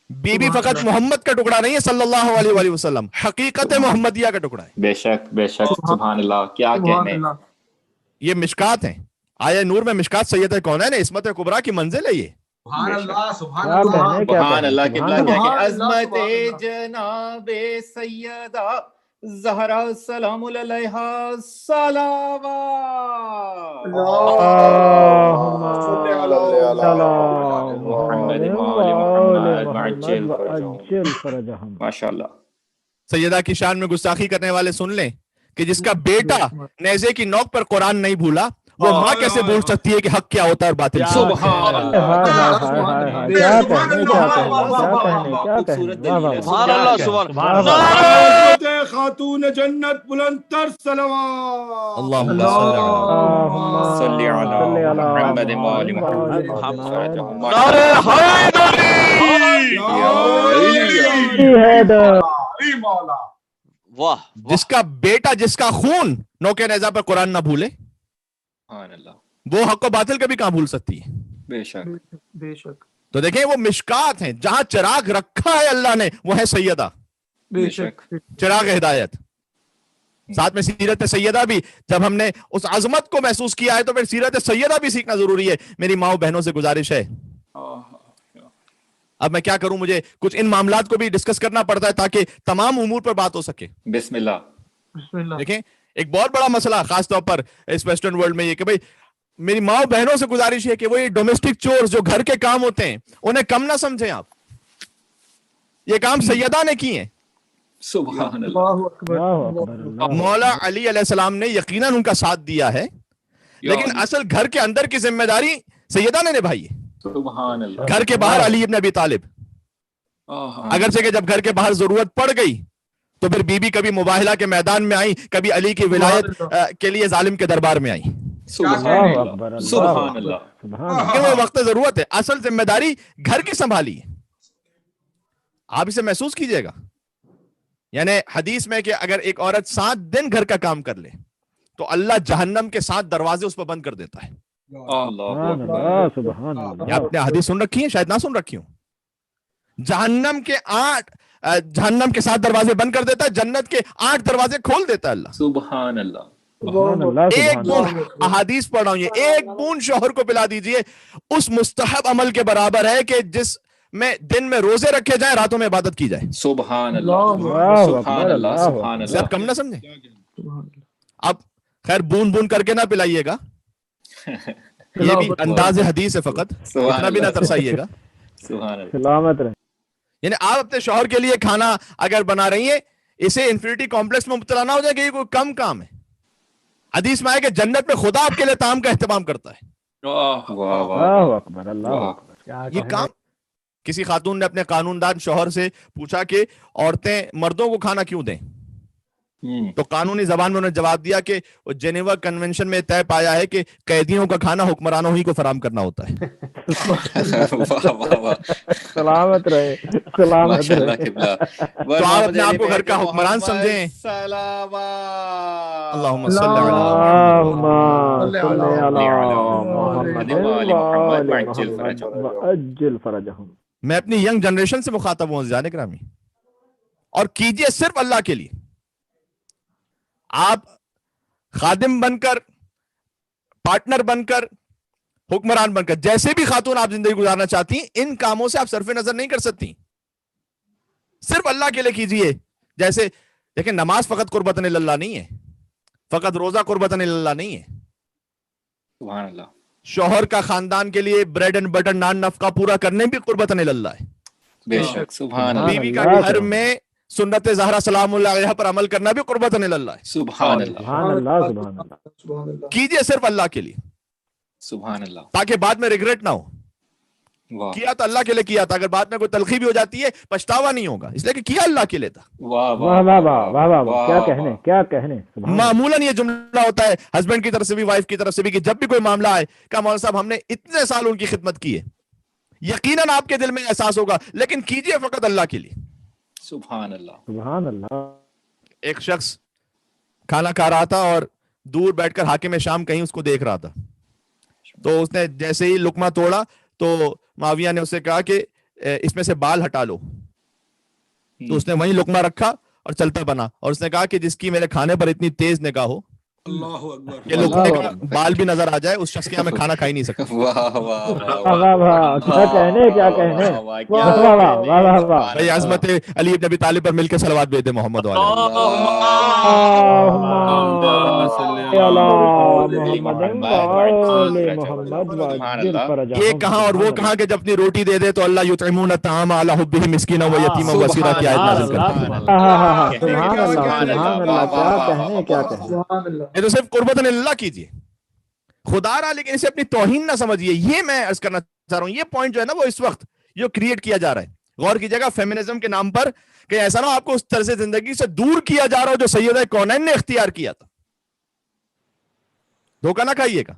بی بی فقط محمد کا ٹکڑا نہیں ہے صلی اللہ علیہ وآلہ وسلم، حقیقت محمدیہ کا ٹکڑا ہے. بے شک بے شک. سبحان اللہ. کیا کہنے. یہ مشکات ہیں. آیا نور میں مشکات سیدہ کونین ہے، عصمت کبریٰ کی منزل ہے یہ. سبحان اللہ. سبحان اللہ. سبحان اللہ. قبلہ کیا کہ عظمت جناب سیدہ زہرا سلام علیہا صلوات. ماشاء اللہ. سیدہ کی شان میں گستاخی کرنے والے سن لیں کہ جس کا بیٹا نیزے کی نوک پر قرآن نہیں بھولا، وہ ماں کیسے بول سکتی ہے کہ حق کیا ہوتا ہے اور باطل کیا ہوتا ہے. سبحان اللہ. سبحان نعرہ خاتون جنت بلند تر صلوات. اللہم صلی علی محمد و آل محمد. نعرہ حیدری. واہ. جس کا بیٹا، جس کا خون نوک نیزہ پر قرآن نہ بھولے، سبحان اللہ. وہ حق و باطل کبھی کہاں بھول سکتی ہے. بے شک بے شک. تو دیکھیں وہ مشکات ہیں، جہاں چراغ رکھا ہے اللہ نے وہ ہے سیدہ. بے شک. چراغ ہدایت. ساتھ میں سیرت سیدہ بھی جب ہم نے اس عظمت کو محسوس کیا ہے تو پھر سیرت سیدہ بھی سیکھنا ضروری ہے. میری ماؤں بہنوں سے گزارش ہے، اب میں کیا کروں، مجھے کچھ ان معاملات کو بھی ڈسکس کرنا پڑتا ہے تاکہ تمام امور پر بات ہو سکے. بسم اللہ. دیکھیں ایک بہت بڑا مسئلہ خاص طور پر اس ویسٹرن ورلڈ میں یہ کہ بھئی میری ماں بہنوں سے گزارش ہے کہ وہ یہ ڈومیسٹک چورز جو گھر کے کام ہوتے ہیں انہیں کم نہ سمجھیں. آپ یہ کام سیدہ نے کی ہیں. سبحان اللہ. مولا علی علیہ السلام نے یقیناً ان کا ساتھ دیا ہے، لیکن اصل گھر کے اندر کی ذمہ داری سیدہ نے نبھائی ہے. سبحان اللہ. گھر کے باہر علی ابن ابی طالب، اگرچہ کہ جب گھر کے باہر ضرورت پڑ گئی تو پھر بی بی کبھی مباہلہ کے میدان میں آئی، کبھی علی کی ولایت کے لیے ظالم کے دربار میں آئی. سبحان اللہ. سبحان اللہ. لیکن وہ وقت ضرورت ہے، اصل ذمہ داری گھر کی سنبھالی ہے. آپ اسے محسوس کیجئے گا. یعنی حدیث میں کہ اگر ایک عورت 7 دن گھر کا کام کر لے تو اللہ جہنم کے 7 دروازے اس پر بند کر دیتا ہے. آپ نے حدیث سن رکھی ہے؟ شاید نہ سن رکھی ہوں. جہنم کے 7 دروازے بند کر دیتا ہے، جنت کے 8 دروازے کھول دیتا ہے اللہ. سبحان اللہ. ایک بون احادیث پڑھ رہا ہوں، یہ ایک بون شوہر کو پلا دیجئے اس مستحب عمل کے برابر ہے کہ جس میں دن میں روزے رکھے جائیں، راتوں میں عبادت کی جائے. سبحان اللہ. سبحان اللہ. سبحان اللہ. آپ کم نہ سمجھیں. اب خیر بون بون کر کے نہ پلائیے گا، یہ بھی انداز حدیث ہے، فقط اتنا بھی نہ ترسائیے گا. سلامت رہے. یعنی آپ اپنے شوہر کے لیے کھانا اگر بنا رہی ہیں، اسے انفینٹی کمپلیکس میں مبتلا نہ ہو جائے کہ یہ کوئی کم کام ہے. حدیث میں آئے کہ جنت میں خدا آپ کے لیے طعام کا اہتمام کرتا ہے. یہ کام کسی خاتون نے اپنے قانون دان شوہر سے پوچھا کہ عورتیں مردوں کو کھانا کیوں دیں، تو قانونی زبان میں انہوں نے جواب دیا کہ جنیوا کنونشن میں طے پایا ہے کہ قیدیوں کا کھانا حکمرانوں ہی کو فراہم کرنا ہوتا ہے. سلامت رہے. سلامت رہے. تو آپ اپنے آپ کو گھر کا حکمران سمجھیں. اللہم صلی علی محمد. میں اپنی ینگ جنریشن سے مخاطب ہوں عزیزان گرامی، اور کیجئے صرف اللہ کے لیے. آپ خادم بن کر، پارٹنر بن کر، حکمران بن کر، جیسے بھی خاتون آپ زندگی گزارنا چاہتی ہیں، ان کاموں سے آپ صرف نظر نہیں کر سکتی. صرف اللہ کے لیے کیجئے. جیسے دیکھیں نماز فقط قربتاً اللہ نہیں ہے، فقط روزہ قربتاً اللہ نہیں ہے. سبحان اللہ. شوہر کا خاندان کے لیے بریڈ اینڈ بٹر نان نفقہ پورا کرنے بھی قربتن اللہ ہے. بے شک. سبحان اللہ. بیوی کا گھر میں سنت زہرا سلام اللہ علیہ پر عمل کرنا بھی قربتن اللہ ہے. سبحان اللہ. سبحان اللہ سبحان اللہ. کیجئے صرف اللہ کے لیے سبحان اللہ. تاکہ بعد میں ریگریٹ نہ ہو. واہ کیا تو اللہ کے لیے کیا تھا, اگر بعد میں کوئی تلخی بھی ہو جاتی ہے پچھتاوا نہیں ہوگا, اس لیے کہ کیا اللہ کے لیے تھا. واہ واہ واہ واہ واہ واہ واہ. کیا کہنے کیا کہنے. سبحان اللہ. معمولاً یہ جملہ ہوتا ہے ہسبینڈ کی طرف سے بھی وائف کی طرف سے بھی کہ جب بھی کوئی معاملہ آئے کہ مولانا صاحب ہم نے اتنے سال ان کی خدمت کی ہے, یقیناً آپ کے دل میں احساس ہوگا, لیکن کیجئے فقط اللہ کے لیے. سبحان اللہ. سبحان اللہ. ایک شخص کھانا کھا رہا تھا اور دور بیٹھ کر حاکم شام کہیں اس کو دیکھ رہا تھا, تو اس نے جیسے ہی لقمہ توڑا تو معاویہ نے اسے کہا کہ اس میں سے بال ہٹا لو, تو اس نے وہیں لقمہ رکھا اور چلتا بنا, اور اس نے کہا کہ جس کی میرے کھانے پر اتنی تیز نگاہ ہو اللہ اکبر, کہ لقمے کا بال بھی نظر آ جائے, اس شخص کے یہاں میں کھانا کھا ہی نہیں سکتا. واہ واہ واہ واہ واہ. کیا کہنے کیا کہنے. واہ واہ واہ واہ واہ واہ. بھائی عظمت علی ابن ابی طالب پر مل کے صلوات بھیج دے محمد والے. یہ کہاں اور وہ کہاں کہ جب اپنی روٹی دے دے تو اللہ یطعمون الطعام علی حبہ مسکینا و یتیما و اسیرا کی آیت نازل کرتا ہے. سبحان اللہ سبحان اللہ. کیا کہنے کیا کہنے. یہ تو صرف قربتاً اللہ کیجیے خدا را, لیکن اسے اپنی توہین نہ سمجھیے. یہ میں عرض کرنا چاہ رہا ہوں, یہ پوائنٹ جو ہے نا وہ اس وقت جو کریٹ کیا جا رہا ہے, غور کیجیے گا فیمنزم کے نام پر, کہ ایسا نہ آپ کو اس طرز زندگی سے دور کیا جا رہا ہو جو سیدہ کونین نے اختیار کیا تھا. دھوکہ نہ کھائیے گا.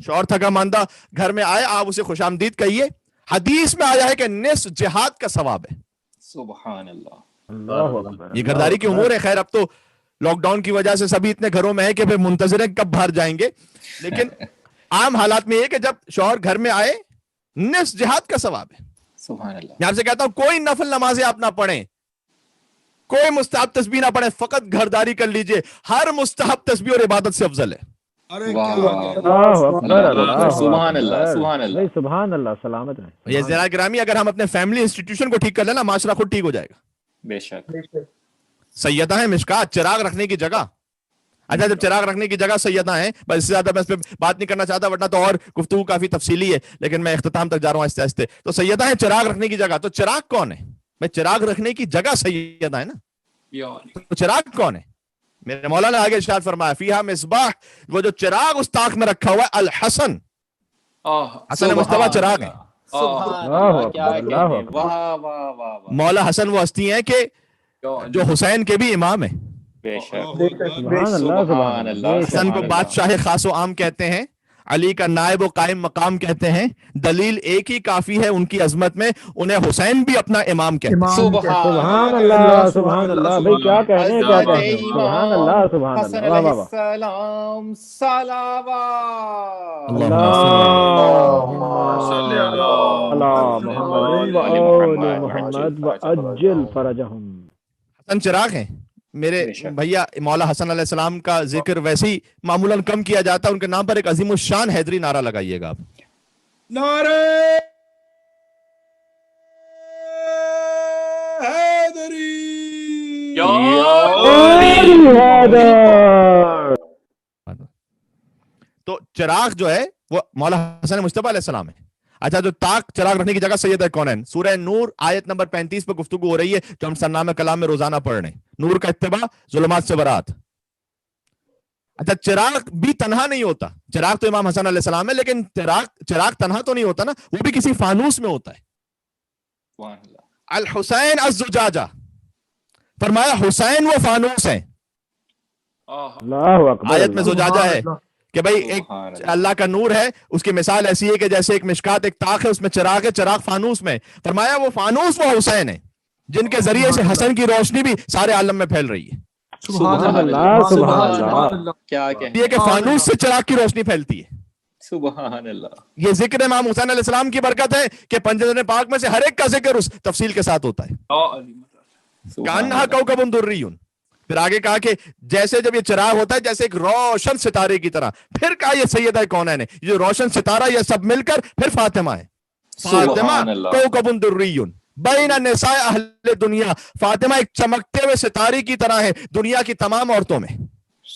شوہر تھکا ماندہ گھر میں آئے, آپ اسے خوش آمدید کہیے. حدیث میں آیا ہے کہ نصف جہاد کا ثواب ہے. سبحان اللہ. یہ گھرداری کی امور ہے. خیر اب تو لاک ڈاؤن کی وجہ سے سبھی اتنے گھروں میں ہے کہ پھر منتظر ہیں کب باہر جائیں گے, لیکن عام حالات میں یہ کہ جب شوہر گھر میں آئے نصف جہاد کا ثواب ہے. سبحان اللہ. میں آپ سے کہتا ہوں کوئی نفل نمازیں آپ نہ پڑھیں, کوئی مستحب تسبیح نہ پڑھیں, فقط گھرداری کر لیجئے. ہر مستحب تسبیح اور عبادت سے افضل ہے. سبحان اللہ. سبحان اللہ. سبحان اللہ. سلامت رہے. یہ ذرا گرامی, اگر ہم اپنے فیملی انسٹیٹیوشن کو ٹھیک کر لینا, معاشرہ خود ٹھیک ہو جائے گا. بے شک. سیدہ ہیں مشکات, چراغ رکھنے کی جگہ. اچھا جب چراغ رکھنے کی جگہ سیدہ ہیں, بس اس سے زیادہ میں اس پہ بات نہیں کرنا چاہتا, ورنہ تو اور گفتگو کافی تفصیلی ہے, لیکن میں اختتام تک جا رہا ہوں آہستہ آہستہ. تو سیدہ ہیں چراغ رکھنے کی جگہ, تو چراغ کون ہے؟ میں چراغ رکھنے کی جگہ سیدہ ہے نا, تو چراغ کون ہے؟ میرے مولا نے آگے ارشاد فرمایا فیہا مصباح, وہ جو چراغ اس طاق میں رکھا ہوا ہے الحسن, حسن مصطفیٰ چراغ ہے. مولا حسن وہ ہستی ہیں کہ جو حسین کے بھی امام ہیں. حسن کو بادشاہ خاص و عام کہتے ہیں, علی کا نائب و قائم مقام کہتے ہیں. دلیل ایک ہی کافی ہے ان کی عظمت میں, انہیں حسین بھی اپنا امام کہتے ہیں. سبحان اللہ سبحان اللہ. بھائی کیا کہنے کیا کہنے. سبحان اللہ سبحان حسن اللہ. علیہ السلام صلوات. اللہم صلی علی محمد و آل محمد وعجل فرجہم. حسن چراغ ہیں میرے بھیا. مولا حسن علیہ السلام کا ذکر ویسے ہی معمولاً کم کیا جاتا ہے, ان کے نام پر ایک عظیم الشان حیدری نعرہ لگائیے گا آپ. نعرہ حیدری. تو چراغ جو ہے وہ مولا حسن مصطفیٰ علیہ السلام ہے. اچھا جو طاق چراغ رکھنے کی جگہ سیدہ کونین, سورہ نور آیت نمبر 35 پہ گفتگو ہو رہی ہے جو ہم سرنامہ کلام میں روزانہ پڑھ رہے ہیں. نور کا اتباع, ظلمات سے برات. اچھا چراغ بھی تنہا نہیں ہوتا, چراغ تو امام حسن علیہ السلام ہے, لیکن چراغ تنہا تو نہیں ہوتا نا, وہ بھی کسی فانوس میں ہوتا ہے. الحسین الزجاجہ, فرمایا حسین وہ فانوس ہیں. آیت میں زجاجہ ہے کہ بھئی ایک اللہ کا نور ہے, اس کی مثال ایسی ہے کہ جیسے ایک مشکات, ایک طاق ہے, اس میں چراغ ہے, چراغ فانوس میں. فرمایا وہ فانوس وہ حسین ہے جن کے ذریعے سے حسن کی روشنی بھی سارے عالم میں پھیل رہی ہے. سبحان اللہ سبحان اللہ. کیا یہ کہ فانوس سے چراغ کی روشنی پھیلتی ہے. سبحان اللہ. یہ ذکر امام حسین علیہ السلام کی برکت ہے کہ پنجدن پاک میں سے ہر ایک کا ذکر اس تفصیل کے ساتھ ہوتا ہے. کانہا کوکب دری. پھر آگے کہا کہ جیسے جب یہ چراغ ہوتا ہے جیسے ایک روشن ستارے کی طرح. پھر کہا یہ سیدہ کونین ہے, یہ روشن ستارہ, یہ سب مل کر پھر فاطمہ ہے. فاطمہ کوکب دری بین نساء اہل دنیا. فاطمہ ایک چمکتے ہوئے ستارے کی طرح ہے دنیا کی تمام عورتوں میں.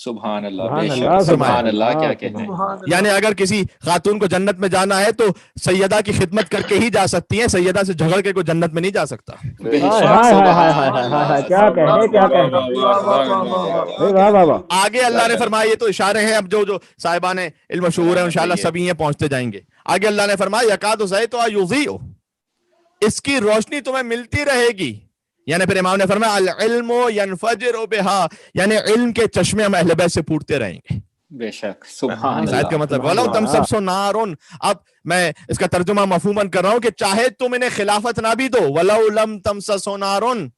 سبحان اللہ، سبحان بے اللہ، شک سبحان اللہ، کیا کہتے ہیں. یعنی اگر کسی خاتون کو جنت میں جانا ہے تو سیدہ کی خدمت کر کے ہی جا سکتی ہیں، سیدہ سے جھگڑ کے کوئی جنت میں نہیں جا سکتا. بے شک ہائے ہائے سبحان ہائے ہائے ہائے ہائے ہائے، کیا کہنے کیا کہنے. واہ واہ واہ. آگے اللہ نے فرمایا، یہ تو اشارے ہیں، اب جو صاحبان علم و شعور ہیں انشاءاللہ سبھی یہ پہنچتے جائیں گے. آگے اللہ نے فرمایا یکاد زیتها یضیء، اس کی روشنی تمہیں ملتی رہے گی. یعنی پھر امام نے فرمایا العلم ینفجر بها، یعنی علم کے چشمے ہم اہل بیت سے پھوٹتے رہیں گے. بے شک سبحان اس آیت کا اللہ. مطلب وَلَوْ تَمْسَسْهُ نَارٌ، اب میں اس کا ترجمہ مفہوماً کر رہا ہوں کہ چاہے تم انہیں خلافت نہ بھی دو، وَلَوْ لَمْ تَمْسَسْهُ نَارٌ،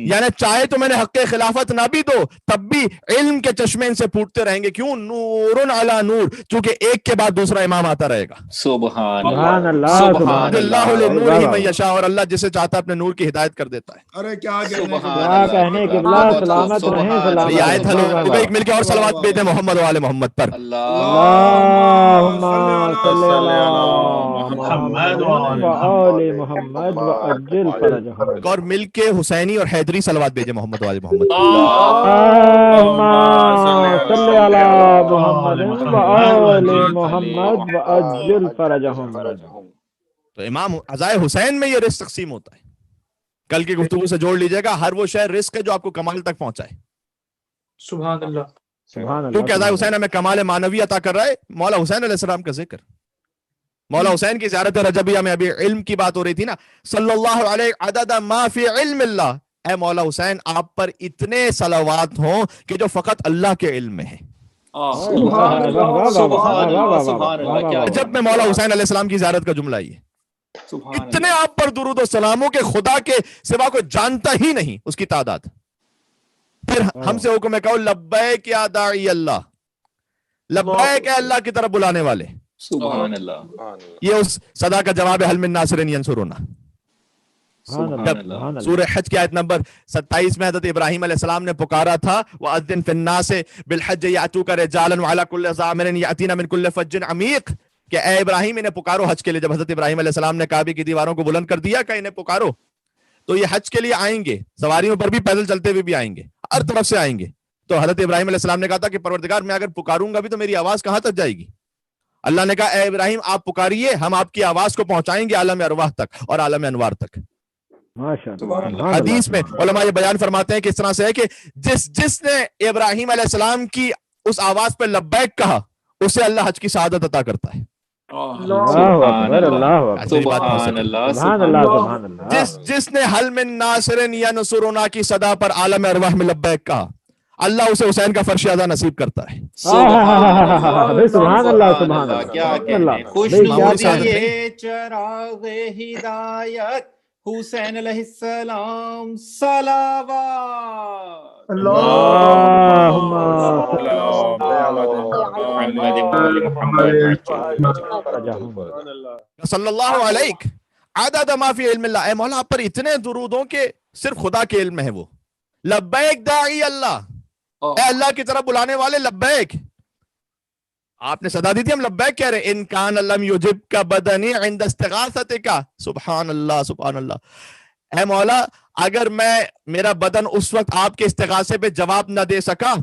یعنی چاہے تم انہیں حق خلافت نہ بھی دو تب بھی علم کے چشمے ان سے پھوٹتے رہیں گے. کیوں؟ نورن علی نور، چونکہ ایک کے بعد دوسرا امام آتا رہے گا. سبحان سبحان اللہ، سبحان اللہ اللہ. لنورہ من یشاء، اور اللہ جسے چاہتا ہے اپنے نور کی ہدایت کر دیتا ہے. ارے کیا کیا کہنے کہ اللہ سلامت رہیں، سلامت یہ آیت رہیں. ہلو ایک مل کے اور صلوات بھیجیں محمد و آل محمد پر. اللہم صلی علی محمد و آل محمد وعجل فرجہم. اور مل کے حسینی اور حیدری صلوات بھیجیں محمد و آل محمد. اللہم صلی علی محمد و آل محمد وعجل فرجہم. تو امام عزائے حسین میں یہ رزق تقسیم ہوتا ہے. کل کی گفتگو سے جوڑ لیجئے گا، ہر وہ شے رزق ہے جو آپ کو کمال تک پہنچائے. سبحان اللہ. سبحان اللہ. کیونکہ عزائے حسین ہمیں کمال معنوی عطا کر رہا ہے. مولا حسین علیہ السلام کا ذکر، مولا حسین کی زیارت رجبیہ میں ابھی علم کی بات ہو رہی تھی نا، صلی اللہ علیہ عدد ما فی علم اللہ. اے مولا حسین آپ پر اتنے صلوات ہوں کہ جو فقط اللہ کے علم میں ہیں. سبحان اللہ سبحان اللہ سبحان اللہ. کیا جب میں مولا حسین علیہ السلام کی زیارت کا جملہ یہ اتنے آپ پر درود و سلاموں کے خدا کے سوا کوئی جانتا ہی نہیں اس کی تعداد. پھر ہم سے حکم ہے کہو لبیک یا داعی اللہ، لبیک اے اللہ کی طرف بلانے والے. سبحان اللہ. یہ اس صدا کا جواب ہے، حل من ناصر ینصرنا. سبحان اللہ. سورہ حج کی آیت نمبر 27 میں حضرت ابراہیم علیہ السلام نے پکارا تھا وَأَذِّن فِي النَّاسِ بِالْحَجِّ يَأْتُوكَ رِجَالًا وَعَلَى كُلِّ ضَامِرٍ يَأْتِينَ مِنْ كُلِّ فَجٍّ عَمِيقٍ، کہ اے ابراہیم انہیں پکارو حج کے لیے. جب حضرت ابراہیم علیہ السلام نے کعبے کی دیواروں کو بلند کر دیا کہ انہیں پکارو، تو یہ حج کے لیے آئیں گے، سواریوں پر بھی پیدل چلتے ہوئے بھی آئیں گے، ہر طرف سے آئیں گے. تو حضرت ابراہیم علیہ السلام نے کہا تھا کہ پروردگار میں اگر پکاروں گا بھی تو میری آواز کہاں تک جائے گی؟ اللہ نے کہا اے ابراہیم آپ پکاریے، ہم آپ کی آواز کو پہنچائیں گے عالم ارواح تک اور عالم انوار تک. حدیث میں علماء یہ بیان فرماتے ہیں کہ اس طرح سے ہے کہ جس نے ابراہیم علیہ السلام کی اس آواز پہ لبیک کہا اسے اللہ حج کی سعادت عطا کرتا ہے. جس نے حل من ناصر ینصرنا کی صدا پر عالم ارواح میں لبیک کہا اللہ اسے حسین کا فرش ادا نصیب کرتا ہے. سبحان اللہ سبحان اللہ. کیا کہتے ہیں، خوشنودی چراغ ہدایت حسین علیہ السلام صلوات. اللہم صلی اللہ علیہ عدد ما فی علم اللہ. اے مولا آپ پر اتنے درود ہوں کہ صرف خدا کے علم میں ہے وہ. لبیک داعی اللہ، اے اللہ کی طرف بلانے والے لبیک. آپ نے صدا دی تھی، ہم لبیک کہہ رہے ہیں. ان کان لم یجبک بدنی عند استغاثتک. سبحان اللہ سبحان اللہ. اے مولا اگر میرا بدن اس وقت آپ کے استغاثے پہ جواب نہ دے سکا،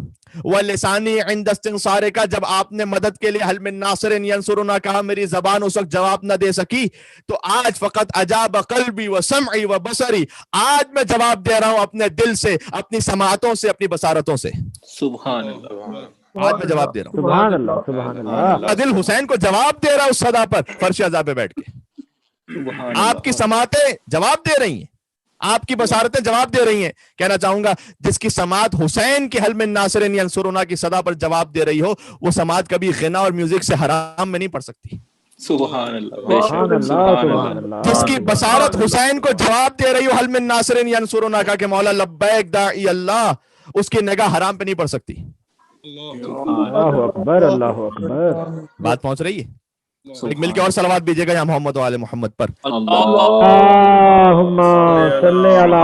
وَلِسَانِي عِنْدَ اسْتِنصَارِكَ، جب آپ نے مدد کے لیے حل من ناصر ینصرنا کہا میری زبان اس وقت جواب نہ دے سکی، تو آج فقط اجاب قلبی و سمعی و بصری، آج میں جواب دے رہا ہوں اپنے دل سے، اپنی سماعتوں سے، اپنی بصارتوں سے. سبحان اللہ. آج میں جواب دے رہا ہوں. سبحان اللہ سبحان اللہ. دل حسین کو جواب دے رہا اس صدا پر فرش عزا پہ بیٹھ کے. آپ کی سماعتیں جواب دے رہی ہیں، آپ کی بصارتیں جواب دے رہی ہیں. کہنا چاہوں گا جس کی سماعت حسین کے حل من ناصر ینصرنا کی صدا پر جواب دے رہی ہو، وہ سماعت کبھی غنا اور میوزک سے حرام میں نہیں پڑ سکتی. سبحان اللہ. سبحان اللہ سبحان اللہ. جس کی بصارت حسین کو جواب دے رہی ہو حل من ناصر ینصرنا کا کہ مولا لبیک داعی اللہ، اس کی نگاہ حرام پہ نہیں پڑ سکتی. اللہ اکبر اللہ اکبر. بات پہنچ رہی ہے؟ ایک مل کے اور صلوات بھیجیے گا یا محمد و آل محمد پر. اللہم صلی علی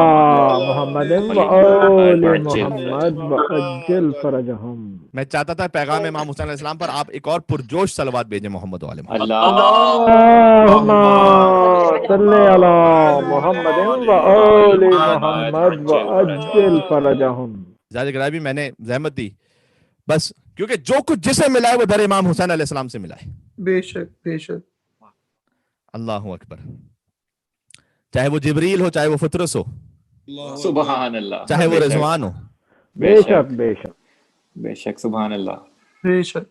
محمد و آل محمد وعجل فرجہم. میں چاہتا تھا پیغام امام حسین علیہ السلام پر آپ ایک اور پرجوش صلوات بھیجیں محمد و آل محمد. اللہم صلی علی محمد و آل محمد وعجل فرجہم. ذالک رابی میں نے زحمت دی بس کیونکہ جو کچھ جسے ملا ہے وہ در امام حسین علیہ السلام سے ملا ہے. بے شک بے شک. اللہ اکبر. چاہے وہ جبریل ہو، چاہے وہ فطرس ہو، سبحان اللہ، چاہے وہ رضوان ہو. بے شک بے شک بے شک. سبحان اللہ. بے شک.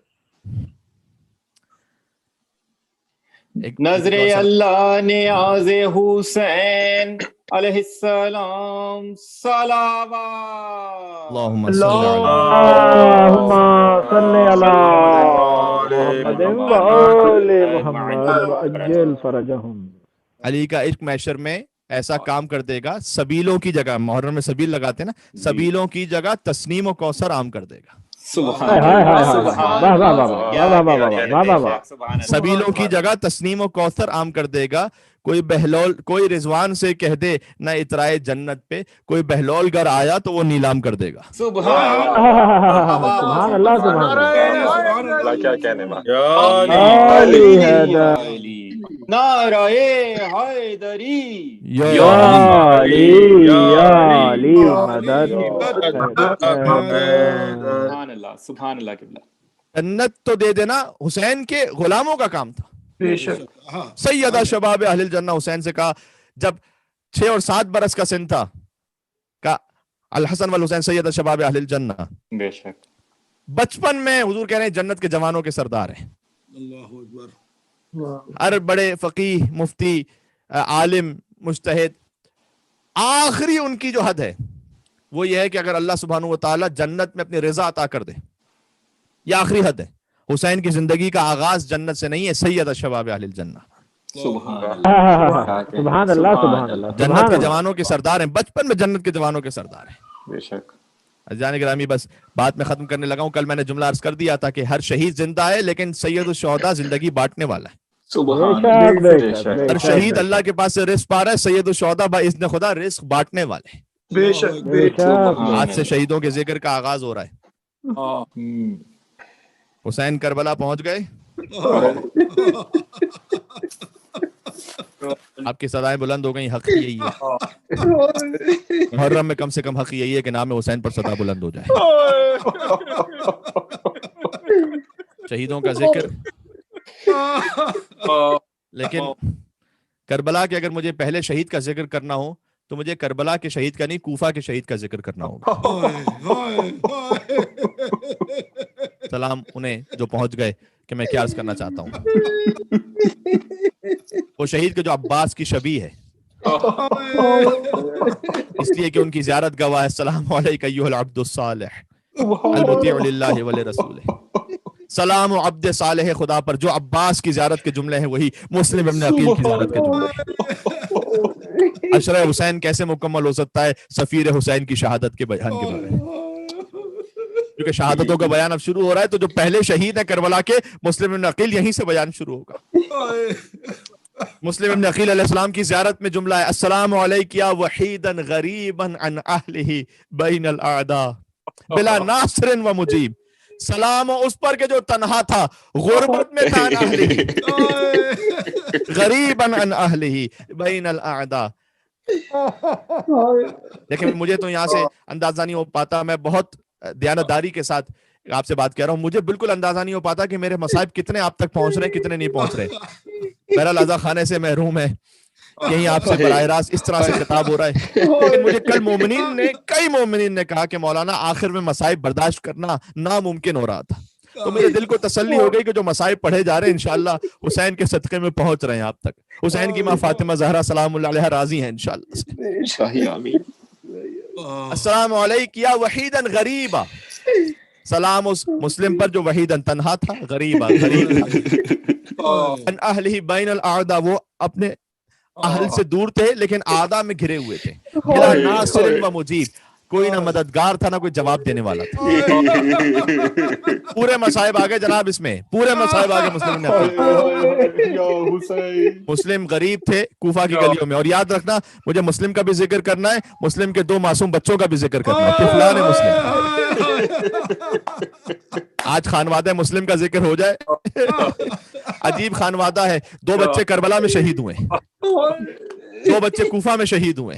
نظر اللہ نیاز حسین علیہ السلام صلوات. اللہم صلی اللہم صلی علی محمد و آل محمد وعجل فرجہم. علی کا عشق محشر میں ایسا کام کر دے گا، سبیلوں کی جگہ، محرم میں سبیل لگاتے ہیں نا، سبیلوں کی جگہ تسنیم و کوثر عام کر دے گا. سبیلوں کی جگہ تسنیم و کوثر عام کر دے گا. کوئی بہلول، کوئی رضوان سے کہہ دے نہ اترائے جنت پہ، کوئی بہلول گر آیا تو وہ نیلام کر دے گا. سبحان اللہ سبحان اللہ. کیا کہنے نعرہ حیدری یا علی یا علی مدد. سبحان اللہ سبحان اللہ. قبلہ جنت تو دے دینا حسین کے غلاموں کا کام تھا. بے شک. سیدہ شباب اہل الجنہ حسین سے کہا جب 6 اور 7 برس کا سن تھا، کہا الحسن والحسین سیدہ شباب اہل الجنہ. بے شک. بچپن میں حضور کہہ رہے ہیں جنت کے جوانوں کے سردار ہیں. اللہ اکبر. ہر بڑے فقیہ، مفتی، عالم، مجتہد، آخری ان کی جو حد ہے وہ یہ ہے کہ اگر اللہ سبحانہ و تعالیٰ جنت میں اپنی رضا عطا کر دے، یہ آخری حد ہے. حسین کی زندگی کا آغاز جنت سے نہیں ہے، سید الشباب اہل الجنہ. سبحان اللہ سبحان اللہ سبحان اللہ. جنت کے جوانوں کے سردار ہیں، بچپن میں جنت کے جوانوں کے سردار ہیں. بے شک. عزیزان گرامی بس بات میں ختم کرنے لگا ہوں. کل میں نے جملہ عرض کر دیا تھا کہ ہر شہید زندہ ہے لیکن سید الشہداء زندگی بانٹنے والا ہے. ہر شہید اللہ کے پاس سے رزق پا رہا ہے، سید الشہداء باذن خدا رزق بانٹنے والے ہیں. بے شک بے شک. آج سے شہیدوں کے ذکر کا آغاز ہو رہا ہے. حسین کربلا پہنچ گئے. آپ کی صدائیں بلند ہو گئی. حق یہی ہے، محرم میں کم سے کم حق یہی ہے کہ نام حسین پر صدا بلند ہو جائے. شہیدوں کا ذکر. لیکن کربلا کے اگر مجھے پہلے شہید کا ذکر کرنا ہو تو مجھے کربلا کے شہید کا نہیں، کوفہ کے شہید کا ذکر کرنا ہوگا. سلام انہیں جو پہنچ گئے کہ میں کیا عرض کرنا چاہتا ہوں. وہ شہید کے جو عباس کی شبیہ ہے، اس لیے کہ ان کی زیارت گواہ ہے. السلام علیک ایھا العبد الصالح المطیع للہ ولرسولہ. سلام و عبد صالح خدا پر. جو عباس کی زیارت کے جملے ہیں وہی مسلم ابن عقیل کی زیارت کے جملے ہیں. عشرہ حسین کیسے مکمل ہو سکتا ہے سفیر حسین کی شہادت کے بیان کے بارے میں، کیونکہ شہادتوں کا بیان اب شروع ہو رہا ہے. تو جو پہلے شہید ہیں کربلا کے، مسلم ابن عقیل، یہیں سے بیان شروع ہوگا. مسلم ابن عقیل علیہ السلام کی زیارت میں جملہ ہے السلام علیک یا وحیدا غریبا عن اہلہ بین الاعداء بلا ناصر و مجیب. سلام اس پر کہ جو تنہا تھا، غربت میں تھا، غریبا عن اہلہ بین الاعداء. لیکن مجھے تو یہاں سے اندازہ نہیں ہو پاتا، میں بہت دیانتداری کے ساتھ آپ سے بات کر رہا ہوں، مجھے بالکل اندازہ نہیں ہو پاتا کہ میرے مصائب کتنے آپ تک پہنچ رہے ہیں، کتنے نہیں پہنچ رہے. بہرحال عزا خانے سے محروم ہے، یہیں آپ سے براہ راست اس طرح سے خطاب ہو رہا ہے. لیکن مجھے کل کئی مومنین نے کہا کہ مولانا آخر میں مصائب برداشت کرنا ناممکن ہو رہا تھا. تو میرے دل کو تسلی ہو گئی کہ جو مصائب پڑھے جا رہے ہیں انشاءاللہ حسین کے صدقے میں پہنچ رہے ہیں آپ تک. حسین کی ماں فاطمہ زہرا سلام اللہ علیہا راضی ہیں انشاءاللہ. السلام علیک یا وحیدا غریبا. سلام اس مسلم پر جو وحیدن تنہا تھا، غریبا غریب تھا. ان اہلہ بین الاعداء، وہ اپنے اہل سے دور تھے لیکن اعداء میں گھرے ہوئے تھے. بلا ناصر و مجیب، کوئی نہ مددگار تھا نہ کوئی جواب دینے والا تھا. پورے مصائب آگے جناب، اس میں پورے مصائب آگے. مسلم نے مسلم غریب تھے کوفہ کی گلیوں میں. اور یاد رکھنا مجھے مسلم کا بھی ذکر کرنا ہے، مسلم کے 2 معصوم بچوں کا بھی ذکر کرنا ہے. طفلان مسلم. آج خانوادہ مسلم کا ذکر ہو جائے. عجیب خانوادہ ہے. 2 بچے کربلا میں شہید ہوئے، 2 بچے کوفہ میں شہید ہوئے.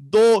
2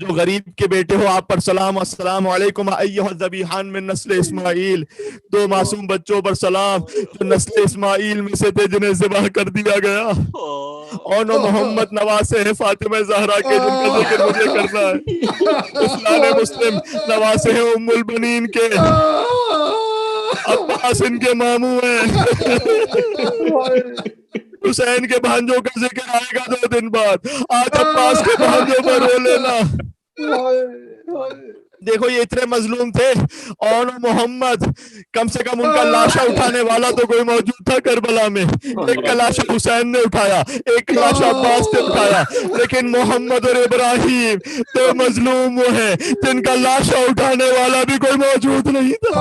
جو غریب کے بیٹے ہو آپ پر سلام، السلام علیکم ایھا الذبیحان من نسل اسماعیل، دو معصوم بچوں پر سلام جو نسل اسماعیل میں سے تھے جنہیں ذبح کر دیا گیا، اونو محمد نواسے ہیں فاطمہ زہرا کے جن کا ذکر مجھے کرنا ہے، اسلام مسلم نواسے ہیں ام البنین کے، عباس ان کے ماموں ہیں، حسین کے بھانجوں کا ذکر آئے گا 2 دن بعد، آج عباس کے بھانجوں پر رو لینا۔ دیکھو یہ اتنے مظلوم تھے، اور محمد کم سے کم ان کا لاشا اٹھانے والا تو کوئی موجود تھا کربلا میں، ایک کا لاشا حسین نے اٹھایا، ایک کا لاشا عباس نے اٹھایا، لیکن محمد اور ابراہیم تو مظلوم وہ ہیں جن کا لاشا اٹھانے والا بھی کوئی موجود نہیں تھا۔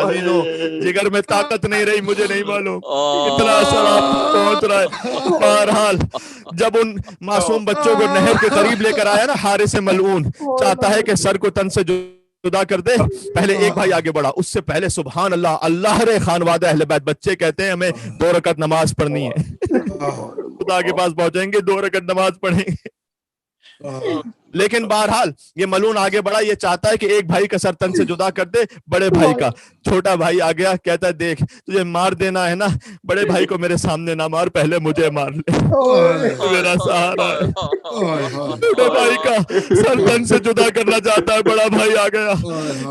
عزیزو جگر میں طاقت نہیں رہی، مجھے نہیں معلوم اتنا اثر آپ پہنچ رہا ہے۔ بہرحال جب ان معصوم بچوں کو نہر کے قریب لے کر آیا نا، حارث ملعون چاہتا ہے کہ سر کو تن سے جدا کر دے، پہلے ایک بھائی آگے بڑھا، اس سے پہلے سبحان اللہ، اللہ رے خانوادہ اہل بیت، بچے کہتے ہیں ہمیں 2 رکعت نماز پڑھنی ہے، خدا کے پاس پہنچیں گے 2 رکعت نماز پڑھیں گے۔ لیکن بہرحال یہ ملعون آگے بڑھا، یہ چاہتا ہے کہ ایک بھائی کا سر تن سے جدا کر دے، بڑے بھائی کا۔ چھوٹا بھائی آ گیا، کہتا ہے دیکھ تجھے مار دینا ہے نا، بڑے بھائی کو میرے سامنے نہ مار، پہلے مجھے مار لے، میرا سہارا ہے۔ چھوٹے بھائی کا سر تن سے جدا کرنا چاہتا ہے، بڑا بھائی آ گیا،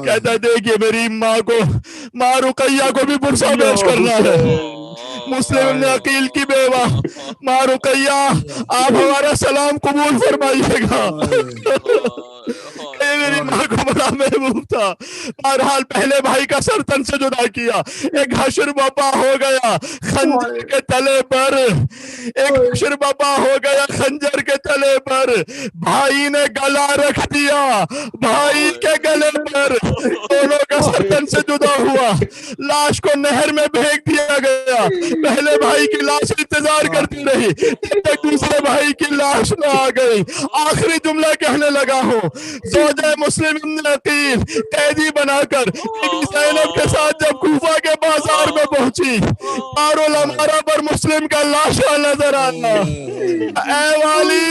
کہتا ہے دیکھ یہ میری ماں کو، ماں رقیہ کو بھی پرسہ پیش کرنا ہے، مسلم ابن عقیل کی بیوہ ماں رقیہ، آپ ہمارا سلام قبول فرمائیے گا۔ میری ماں کو بڑا محبوب تھا۔ بہرحال پہلے بھائی کا سر تن سے جدا کیا، ایک حشر بپا ہو گیا خنجر کے تلے پر، ایک حشر بپا ہو گیا خنجر کے تلے پر، بھائی نے گلا رکھ دیا بھائی کے گلے پر، دونوں کا سر تن سے جدا ہوا، لاش کو نہر میں پھینک دیا گیا، پہلے بھائی کی لاش انتظار کرتی رہی جب تک دوسرے بھائی کی لاش نہ آ گئی۔ آخری جملہ کہنے لگا ہوں، زوجہ مسلم ابن عقیل قیدی بنا کر بی بی زینب کے ساتھ جب کوفہ کے بازار میں پہنچی، دارالامارہ پر مسلم کا لاشا نظر آیا، اے والی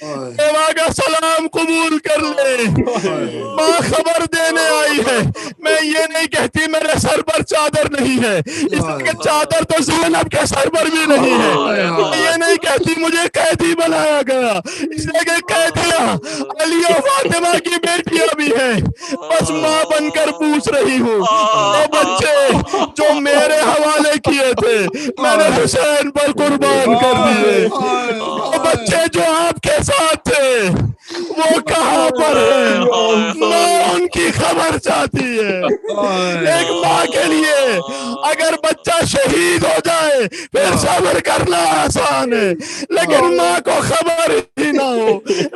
بیوہ کا سلام قبول کر لے، ماں خبر دینے آئی ہے، میں یہ نہیں کہتی میرے سر پر چادر نہیں ہے، اس لیے چادر تو زینب کے سر پر بھی نہیں ہے، میں یہ نہیں کہتی مجھے قیدی بنایا گیا، اس لیے کہ قیدیاں علی و فاطمہ کی بیٹیاں بھی ہیں، بس ماں بن کر پوچھ رہی ہوں، وہ بچے جو میرے حوالے کیے تھے میں نے حسین پر قربان کر دیے، وہ بچے جو آپ کے ساتھ تھے وہ کہاں پر ہیں، ماں ان کی خبر چاہتی ہے۔ ایک ماں کے لیے اگر بچہ شہید ہو جائے پھر صبر کرنا آسان ہے، لیکن ماں کو خبر ہی نہ ہو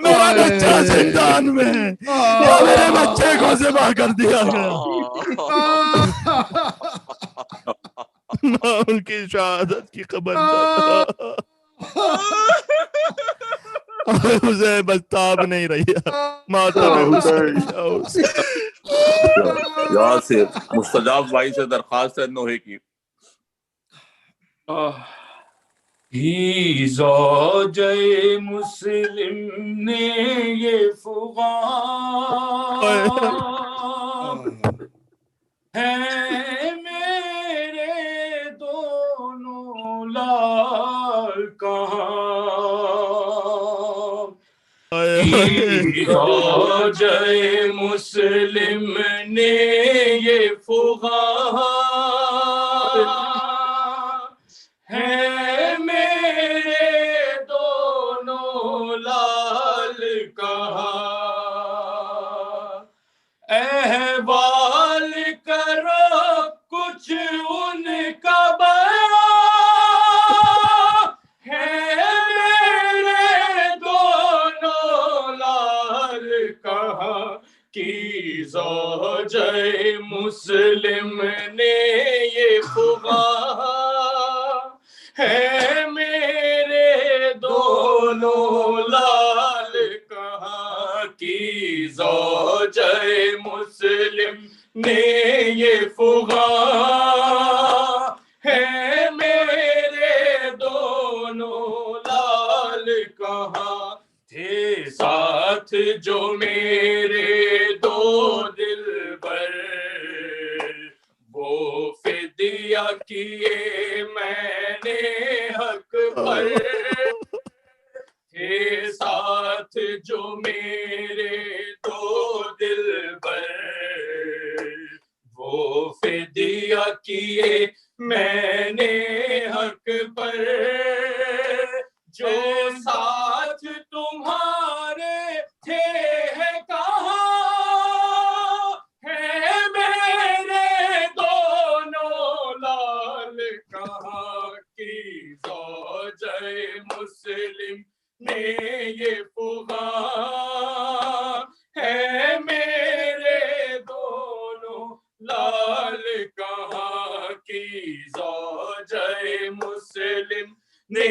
میرا بچہ زندان میں ہے یا میرے بچے کو ذبح کر دیا گیا، ماں ان کی شہادت کی خبر چاہتا، اسے بس تاب نہیں رہی، ماتم یہاں سے مستجاب بھائی سے درخواست ہے نوحے کی۔ ہی زوجہ مسلم نے یہ فغان ہے میرے دونوں لال کہاں، ہی زوجہ مسلم نے یہ فغان ہے میرے دونوں لال کہاں، احوال کرو کچھ ان کا بیان ہے میرے دونوں لال کہاں، کی زوجہ مسلم نے یہ فغان ہے میرے دونوں لال کہاں، کی زوجہ مسلم نے یہ فغان ہے میرے دونوں ساتھ جو میرے دو دل پر وہ فدیہ کیے میں نے حق پر تھے ساتھ جو میرے دو دل پر وہ فدیہ کیے میں نے حق پر جو ساتھ تمہارے تھے ہے کہاں ہے میرے دونوں لال کہاں کی زوجہ مسلم نے یہ پکار ہے میرے دونوں لال کہاں کی زوجہ مسلم نے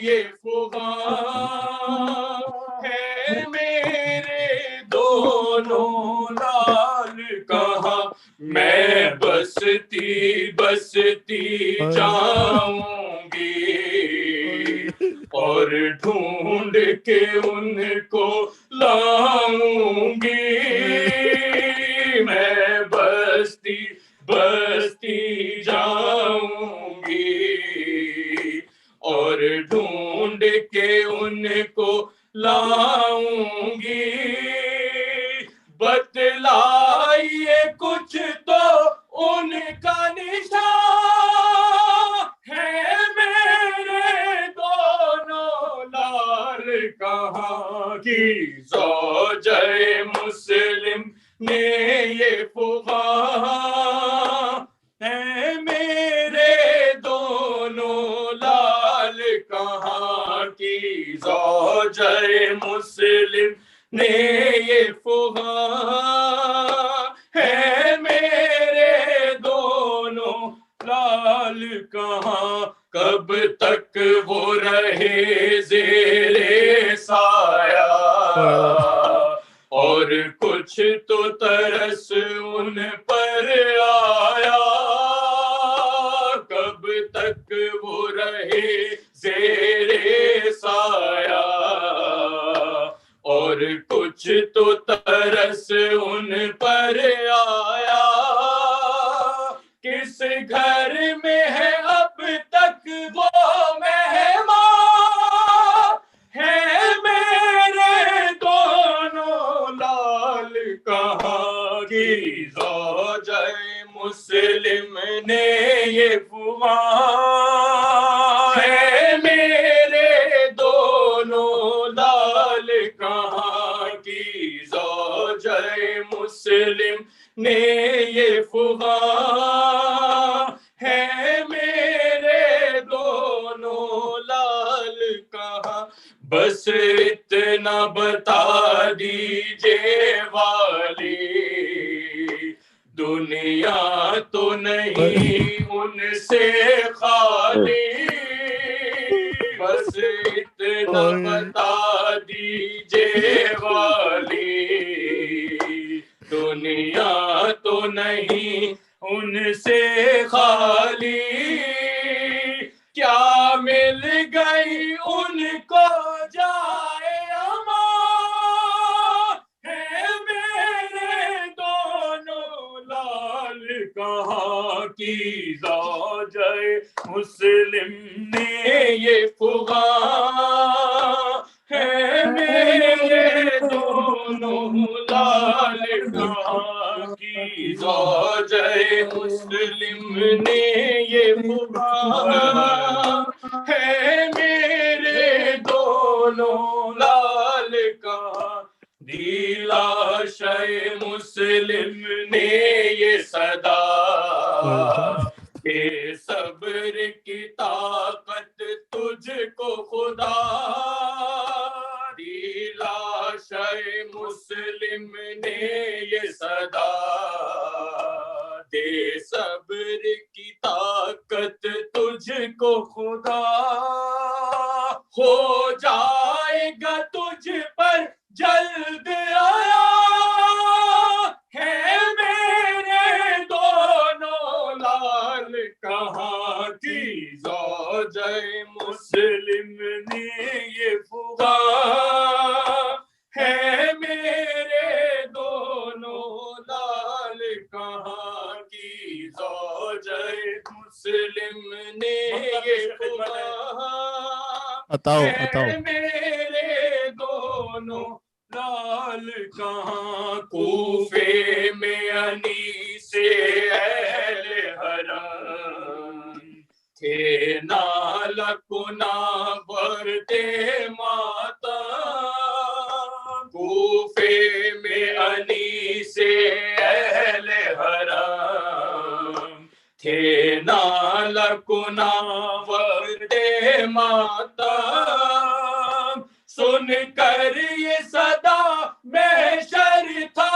یہ پکار ہے میرے دونوں لال کہاں میں بستی بستی جاؤں گی اور ڈھونڈ کے ان کو لاؤں گی میں بستی بستی جاؤں گی اور ڈھونڈ کے ان کو لاؤں گی بتلائیے کچھ تو ان کا نشان ہے میرے دونوں لال کہاں کی زوجہ مسلم نے یہ پکار ہے میرے دونوں لال کہاں کی زوجہ مسلم نے یہ پکار ہے میرے دونوں لال کہاں کب تک وہ رہے زیر سایہ اور کچھ تو ترس ان پر آیا کب تک وہ رہے زیر سایہ اور کچھ تو ترس ان پر آیا کس گھر میں ہے اب تک وہ مہمان ہے میرے دونوں لال کہاں کی زوجہ مسلم نے یہ پکار ہے میرے دونوں لال کہاں کی زوجہ مسلم نے یہ پکار ہے میرے دونوں لال کہاں بس اتنا بتا دیجیے والی دنیا تو نہیں ان سے خالی بس اتنا بتا دیجیے والی دنیا تو نہیں ان سے خالی کیا مل گئی ان کو جائے امان ہے میرے دونوں لال کہاں کی زوجہ مسلم نے یہ پکار ہے میرے دونوں لال کہاں کی زوجہ مسلم نے یہ پکار ہے میرے دونوں لال کہاں دلاشے مسلم نے یہ صدا کہ صبر کی طاقت تجھ کو خدا دلاشے مسلم نے یہ صدا دے صبر کی طاقت تجھ کو خدا ہو جائے گا تجھ پر جلد آیا ہے میرے دونوں لال کہاں کی زوجہ مسلم نے یہ پکار عطاؤ میرے دونوں لال کہاں کوفے میں انی سے اہل حرم تھے نالک برتے ماتا کوفے میں انی سے اہل حرم تھے نالک برتے ماتا سن کر یہ صدا محشر تھا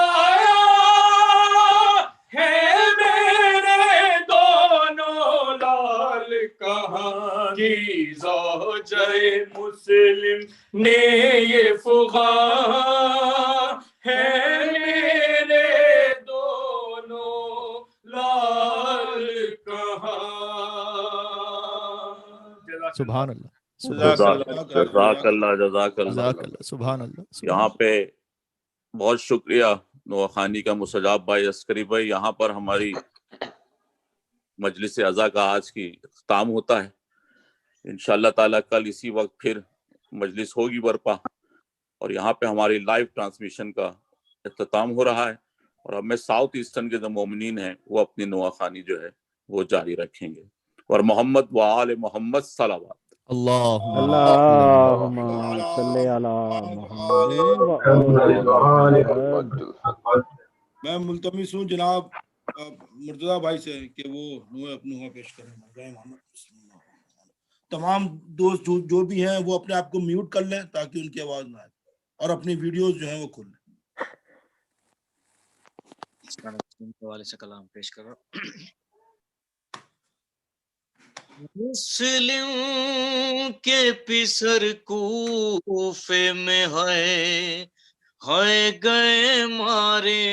ہے میرے دونوں لال کہاں کی زوجہ مسلم نے یہ فغاں ہے میرے دونوں لال کہاں. سبحان اللہ جزاک اللہ. سبحان اللہ. یہاں پہ بہت شکریہ نوح خانی کا، مستجاب بھائی، عسکری بھائی. یہاں پر ہماری مجلس عزا کا آج کی اختتام ہوتا ہے. انشاءاللہ تعالیٰ کل اسی وقت پھر مجلس ہوگی برپا، اور یہاں پہ ہماری لائیو ٹرانسمیشن کا اختتام ہو رہا ہے، اور ہمیں ساؤتھ ایسٹرن کے جو مومنین ہیں وہ اپنی نوح خانی جو ہے وہ جاری رکھیں گے. اور محمد و آل محمد صلوات. اللہم صلی علی محمد و آل محمد. میں ملتمس ہوں جناب مرتضیٰ بھائی سے کہ وہ نوح پیش کریں. تمام دوست جو بھی ہیں وہ اپنے آپ کو میوٹ کر لیں تاکہ ان کی آواز نہ آئے، اور اپنی ویڈیوز جو ہیں وہ کھول لیں. حوالے سے کلام پیش کر رہا ہوں. مسلم کے پسر کوفے میں ہے گئے مارے